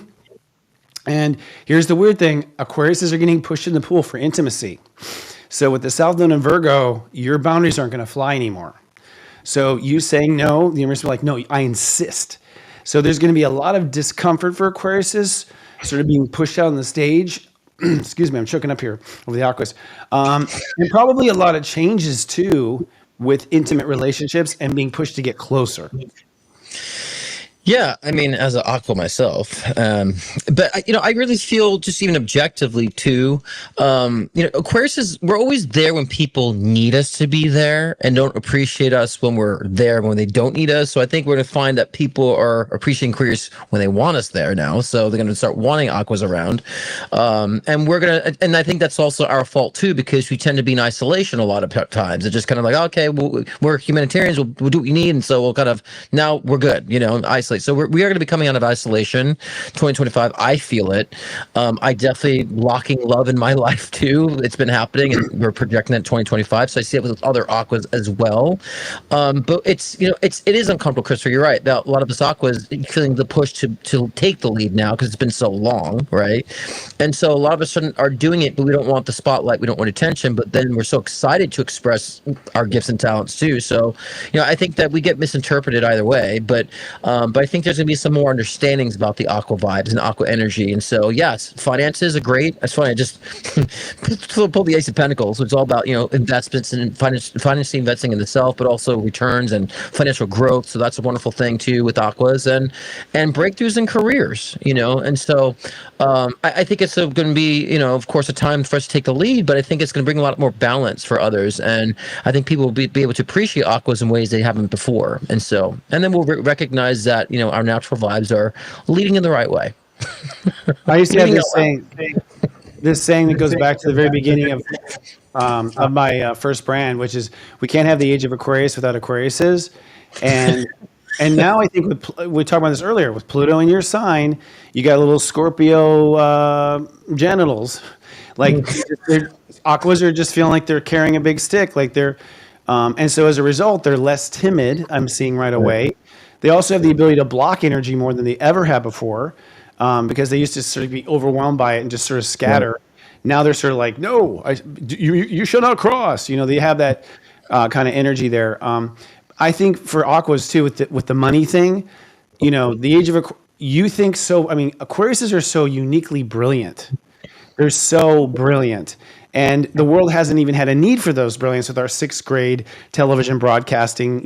And here's the weird thing: Aquariuses are getting pushed in the pool for intimacy. So with the South Node in Virgo, your boundaries aren't going to fly anymore. So you saying no, the universe will be like, no, I insist. So there's going to be a lot of discomfort for Aquariuses, sort of being pushed out on the stage. Excuse me, I'm choking up here over the Aquas. And probably a lot of changes too with intimate relationships and being pushed to get closer. Yeah, I mean, as an aqua myself, but I really feel just even objectively too. Aquarius we're always there when people need us to be there, and don't appreciate us when we're there when they don't need us. So I think we're going to find that people are appreciating Aquarius when they want us there now. So they're going to start wanting aquas around, and I think that's also our fault too, because we tend to be in isolation a lot of times. It's just kind of like, okay, well, we're humanitarians, we'll do what you need, and so we'll kind of now we're good, isolate. So we are going to be coming out of isolation 2025. I feel it. I definitely locking love in my life too. It's been happening, and we're projecting that 2025. So I see it with other aquas as well. But it is uncomfortable, Christopher. You're right. A lot of us aquas feeling the push to take the lead now because it's been so long, right? And so a lot of us are doing it, but we don't want the spotlight. We don't want attention. But then we're so excited to express our gifts and talents too. So I think that we get misinterpreted either way. But I think there's going to be some more understandings about the aqua vibes and aqua energy. And so, yes, finances are great. That's funny. I just pulled the Ace of Pentacles. It's all about, investments and financing, investing in the self, but also returns and financial growth. So that's a wonderful thing too with aquas and breakthroughs in careers, And so I think it's going to be, of course, a time for us to take the lead, but I think it's going to bring a lot more balance for others. And I think people will be able to appreciate aquas in ways they haven't before. And so, and then we'll recognize that, our natural vibes are leading in the right way. I used to have this saying that goes back to the very beginning of my first brand, which is we can't have the age of Aquarius without Aquariuses. And now I think we talked about this earlier with Pluto in your sign, you got a little Scorpio genitals. Like aquas are just feeling like they're carrying a big stick, like and so as a result, they're less timid. I'm seeing right away. They also have the ability to block energy more than they ever have before, because they used to sort of be overwhelmed by it and just sort of scatter. Right. Now they're sort of like, no, you shall not cross. They have that kind of energy there. I think for aquas too, with the money thing, the age of you think so. I mean, Aquariuses are so uniquely brilliant. They're so brilliant. And the world hasn't even had a need for those brilliance with our 6th grade television broadcasting,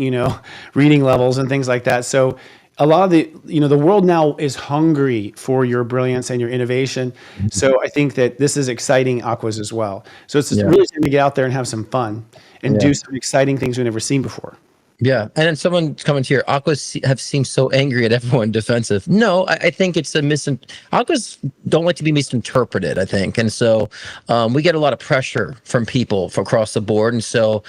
reading levels and things like that. So a lot of the world now is hungry for your brilliance and your innovation. Mm-hmm. So I think that this is exciting aquas as well. So it's really time to get out there and have some fun and do some exciting things we've never seen before. Yeah, and then someone coming to here, aquas have seemed so angry at everyone, defensive. No, I think it's aquas don't like to be misinterpreted, I think, and so we get a lot of pressure from people across the board, and so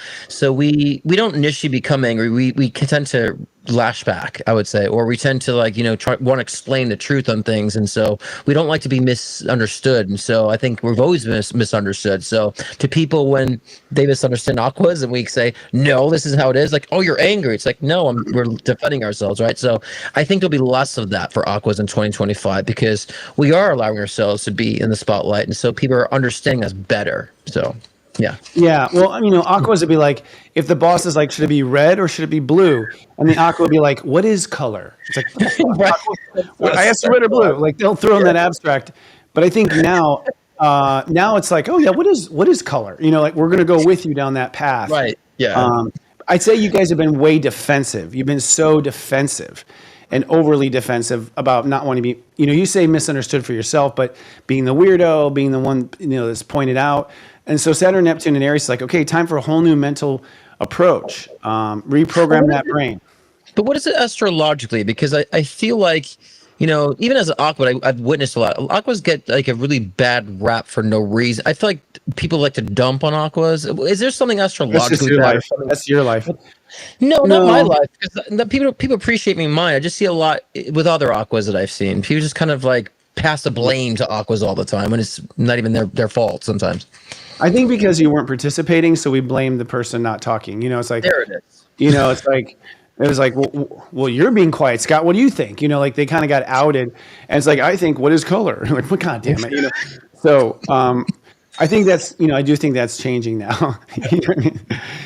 we don't initially become angry. We tend to lash back, I would say, or we tend to want to explain the truth on things, and so we don't like to be misunderstood, and so I think we've always been misunderstood. So to people, when they misunderstand aquas and we say, no, this is how it is, like, oh, you're angry, it's like, no, we're defending ourselves, right? So I think there'll be less of that for aquas in 2025 because we are allowing ourselves to be in the spotlight, and so people are understanding us better. So Yeah. Yeah. Well, Aquas would be like, if the boss is like, should it be red or should it be blue? And the Aqua would be like, what is color? It's like, Right. I asked you red or blue. Like they'll throw in that abstract. But I think now it's like, oh yeah, what is color? Like we're going to go with you down that path. Right. Yeah. I'd say you guys have been way defensive. You've been so defensive and overly defensive about not wanting to be, you say misunderstood for yourself, but being the weirdo, being the one, that's pointed out. And so Saturn, Neptune, and Aries is like, okay, time for a whole new mental approach. Reprogram that brain. But what is it astrologically? Because I feel like, even as an Aqua, I've witnessed a lot. Aquas get like a really bad rap for no reason. I feel like people like to dump on Aquas. Is there something astrologically? That's just your life. That's your life. No, not my life. Because people appreciate me in mine. I just see a lot with other Aquas that I've seen. People just kind of like pass the blame to Aquas all the time when it's not even their fault sometimes. I think because you weren't participating, so we blame the person not talking. It's like, there it is. It was like, well, you're being quiet, Scott. What do you think? Like they kind of got outed, and it's like, I think, what is color? Like, well, God damn it, So I think that's, I do think that's changing now. You know what I mean?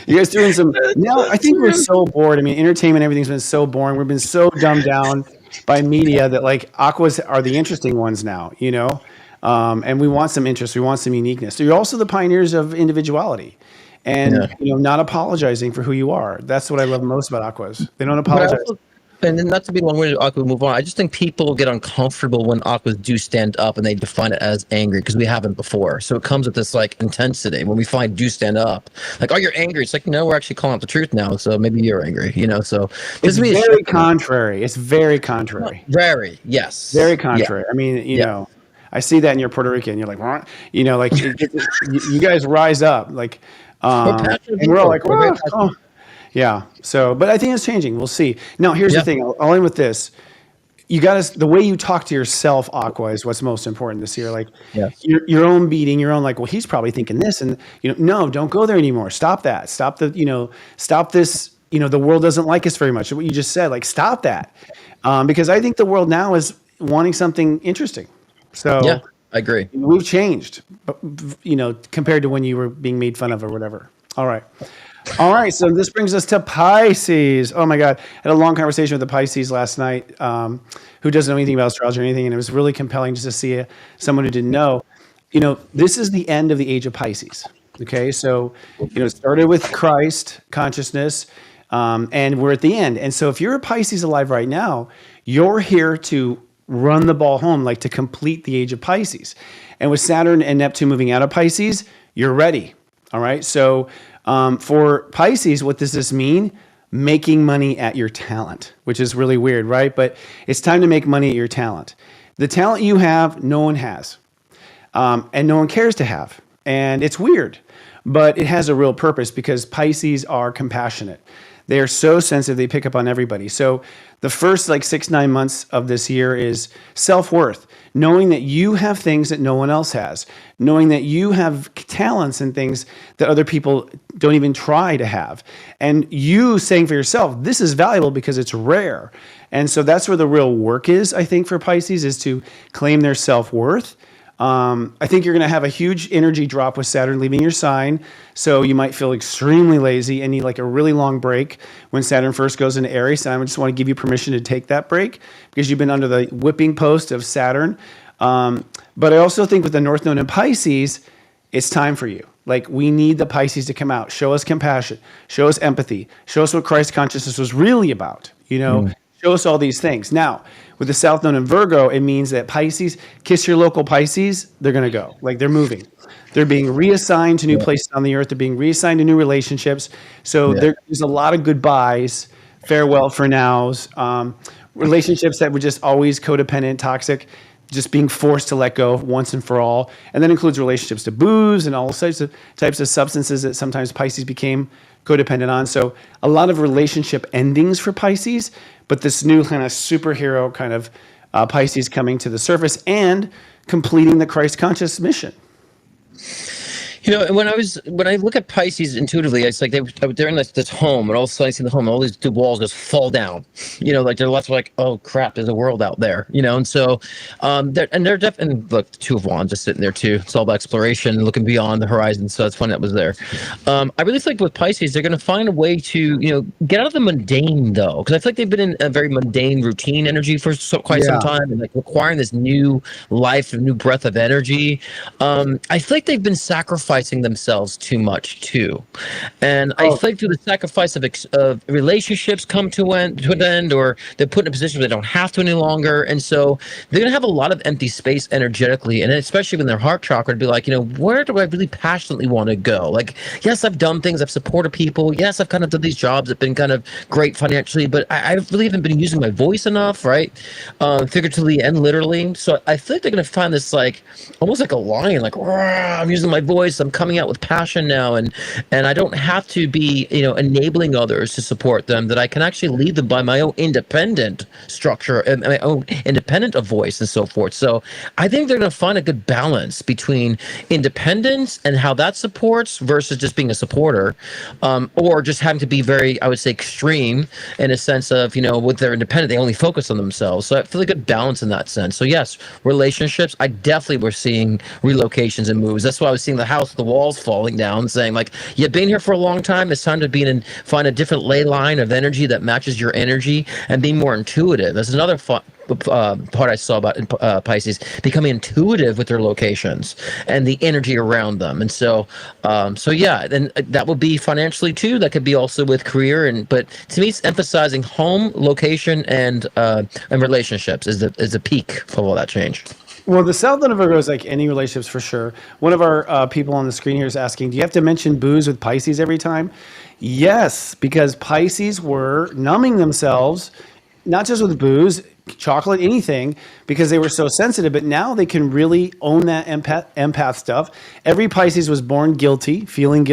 You guys doing some now? I think we're so bored. Entertainment, everything's been so boring. We've been so dumbed down by media that like Aquas are the interesting ones now. And we want some interest. We want some uniqueness. So you're also the pioneers of individuality. And not apologizing for who you are. That's what I love most about Aquas. They don't apologize. And then not to be long-winded, Aqua, move on. I just think people get uncomfortable when Aquas do stand up and they define it as angry because we haven't before. So it comes with this like intensity when we finally do stand up. Like, oh, you're angry. It's like, no, we're actually calling out the truth now. So maybe you're angry. So it's very contrary. It's very contrary. Very, yes. Very contrary. Yeah. I see that in your Puerto Rican. You're like, what? You guys rise up like. And we're all like, oh. Yeah. So, but I think it's changing. We'll see. Now, here's the thing. I'll end with this. You got to, the way you talk to yourself, Aqua, is what's most important this year. Like your own beating, your own like, well, he's probably thinking this, and no, don't go there anymore. Stop that. Stop stop this. The world doesn't like us very much. What you just said, like, stop that. Because I think the world now is wanting something interesting. So yeah. I agree. We've changed, compared to when you were being made fun of or whatever. All right. So this brings us to Pisces. Oh my God. I had a long conversation with the Pisces last night, who doesn't know anything about astrology or anything. And it was really compelling just to see someone who didn't know, this is the end of the age of Pisces. Okay. So, it started with Christ consciousness, and we're at the end. And so if you're a Pisces alive right now, you're here to run the ball home, like to complete the age of Pisces. And with Saturn and Neptune moving out of Pisces, you're ready. All right. So for Pisces, what does this mean? Making money at your talent, which is really weird, right? But it's time to make money at your talent. The talent you have, no one has. And no one cares to have. And it's weird, but it has a real purpose because Pisces are compassionate. They are so sensitive, they pick up on everybody. So the first 6-9 months of this year is self-worth, knowing that you have things that no one else has, knowing that you have talents and things that other people don't even try to have. And you saying for yourself, this is valuable because it's rare. And so that's where the real work is, I think, for Pisces, is to claim their self-worth. I think you're going to have a huge energy drop with Saturn leaving your sign. So you might feel extremely lazy and need a really long break when Saturn first goes into Aries. And I just want to give you permission to take that break because you've been under the whipping post of Saturn. But I also think with the North Node in Pisces, it's time for you. We need the Pisces to come out, show us compassion, show us empathy, show us what Christ consciousness was really about, show us all these things. Now, with the South Node in Virgo, it means that Pisces, kiss your local Pisces, they're going to go. They're moving. They're being reassigned to new places on the earth. They're being reassigned to new relationships. So there's a lot of goodbyes, farewell for nows, relationships that were just always codependent, toxic, just being forced to let go once and for all. And that includes relationships to booze and all types of substances that sometimes Pisces became codependent on. So a lot of relationship endings for Pisces, but this new kind of superhero kind of Pisces coming to the surface and completing the Christ conscious mission. You know, and when I look at Pisces intuitively, it's like they're in this home, and all of a sudden I see the home, and all these two walls just fall down. You know, like they're left like, oh crap, there's a world out there. You know, and so they're definitely, look, the Two of Wands just sitting there too. It's all about exploration, looking beyond the horizon. So it's fun that was there. I really feel like with Pisces, they're going to find a way to get out of the mundane though, because I feel like they've been in a very mundane routine energy for quite some time, and like requiring this new life, a new breath of energy. I feel like they've been sacrificing themselves too much too, and I feel like through the sacrifice of relationships come to an end, or they're put in a position where they don't have to any longer, and so they're gonna have a lot of empty space energetically, and especially when their heart chakra to be like, where do I really passionately want to go? Like, yes, I've done things, I've supported people, yes, I've kind of done these jobs that have been kind of great financially, but I really haven't been using my voice enough, right? Figuratively and literally. So I feel like they're gonna find this like almost like a lion, like, I'm using my voice, I'm coming out with passion now, and I don't have to be enabling others to support them, that I can actually lead them by my own independent structure and my own independent of voice and so forth. So I think they're going to find a good balance between independence and how that supports versus just being a supporter, or just having to be very, I would say, extreme in a sense of, with their independent, they only focus on themselves. So I feel a good balance in that sense. So yes, relationships, I definitely were seeing relocations and moves. That's why I was seeing the house, the walls falling down, saying like, you've been here for a long time. It's time to find a different ley line of energy that matches your energy and be more intuitive. That's another part I saw about Pisces, becoming intuitive with their locations and the energy around them. And so yeah, and that would be financially too. That could be also with career, but to me, it's emphasizing home, location, and relationships is the peak of all that change. Well, the South Node of Virgo is like any relationships for sure. One of our people on the screen here is asking, do you have to mention booze with Pisces every time? Yes, because Pisces were numbing themselves, not just with booze, chocolate, anything, because they were so sensitive. But now they can really own that empath stuff. Every Pisces was born guilty, feeling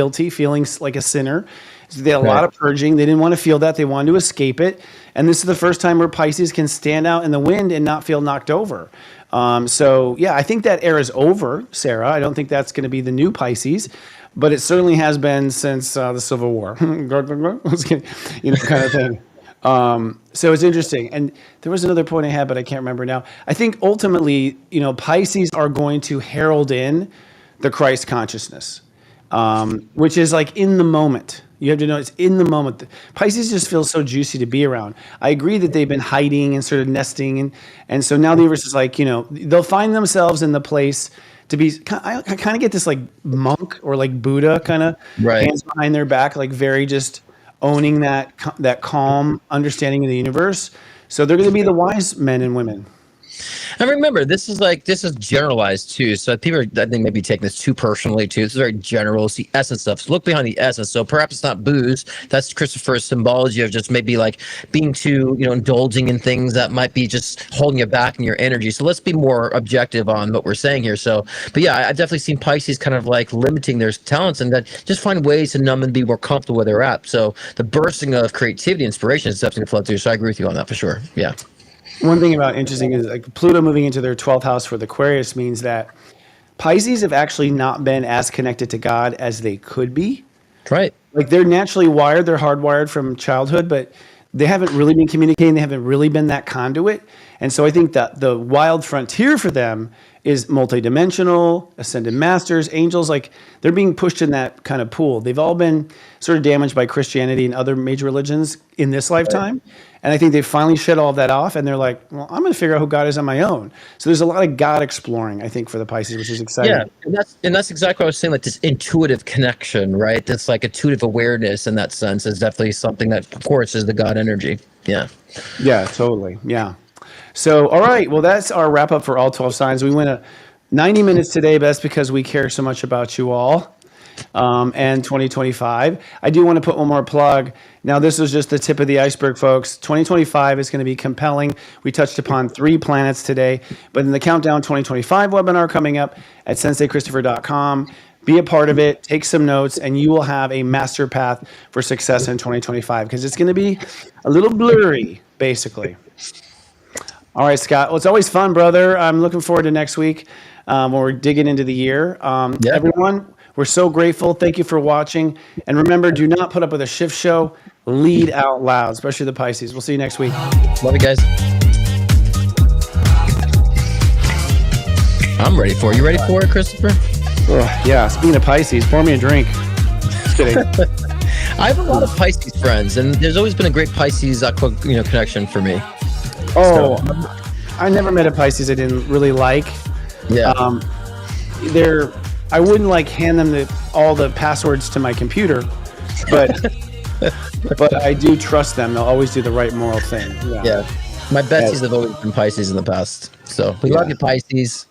like a sinner. So they had a lot of purging. They didn't want to feel that. They wanted to escape it. And this is the first time where Pisces can stand out in the wind and not feel knocked over. So yeah, I think that era is over, Sarah. I don't think that's going to be the new Pisces, but it certainly has been since the Civil War, kind of thing. So it's interesting. And there was another point I had, but I can't remember now. I think ultimately, Pisces are going to herald in the Christ consciousness, which is like in the moment. You have to know it's in the moment. Pisces just feels so juicy to be around. I agree that they've been hiding and sort of nesting. And so now the universe is like, they'll find themselves in the place to be, I kind of get this like monk or like Buddha kind of hands behind their back, like very just owning that calm understanding of the universe. So they're going to be the wise men and women. And remember, this is generalized too. So people I think maybe taking this too personally too. This is very general. It's the essence stuff. So look behind the essence. So perhaps it's not booze. That's Christopher's symbology of just maybe like being too, indulging in things that might be just holding you back in your energy. So let's be more objective on what we're saying here. So, but yeah, I've definitely seen Pisces kind of like limiting their talents and that just find ways to numb and be more comfortable where they're at. So the bursting of creativity, inspiration is definitely going to flow through. So I agree with you on that for sure. Yeah. One thing about interesting is like Pluto moving into their 12th house for the Aquarius means that Pisces have actually not been as connected to God as they could be. Right. Like they're naturally wired, they're hardwired from childhood, but they haven't really been communicating. They haven't really been that conduit. And so I think that the wild frontier for them is multidimensional, ascended masters, angels. Like they're being pushed in that kind of pool. They've all been sort of damaged by Christianity and other major religions in this lifetime. Right. And I think they finally shed all of that off. And they're like, well, I'm going to figure out who God is on my own. So there's a lot of God exploring, I think, for the Pisces, which is exciting. Yeah, and that's exactly what I was saying, like this intuitive connection, right? That's like intuitive awareness in that sense is definitely something that, of course, is the God energy. Yeah. Yeah, totally. Yeah. So, all right. Well, that's our wrap up for all 12 signs. We went 90 minutes today, but that's because we care so much about you all and 2025. I do want to put one more plug. Now, this is just the tip of the iceberg, folks. 2025 is going to be compelling. We touched upon 3 planets today, but in the Countdown 2025 webinar coming up at senseiChristopher.com, be a part of it, take some notes, and you will have a master path for success in 2025 because it's going to be a little blurry, basically. All right, Scott. Well, it's always fun, brother. I'm looking forward to next week when we're digging into the year. Everyone, We're so grateful. Thank you for watching. And remember, do not put up with a shift show. Lead out loud, especially the Pisces. We'll see you next week. Love you guys. I'm ready for it. You ready for it, Christopher? Yeah, speaking of Pisces, pour me a drink. Just kidding. I have a lot of Pisces friends, and there's always been a great Pisces connection for me. Oh, I never met a Pisces I didn't really like. Yeah. I wouldn't like hand them all the passwords to my computer, but but I do trust them. They'll always do the right moral thing. Yeah. My besties have always been Pisces in the past. So we love you, Pisces.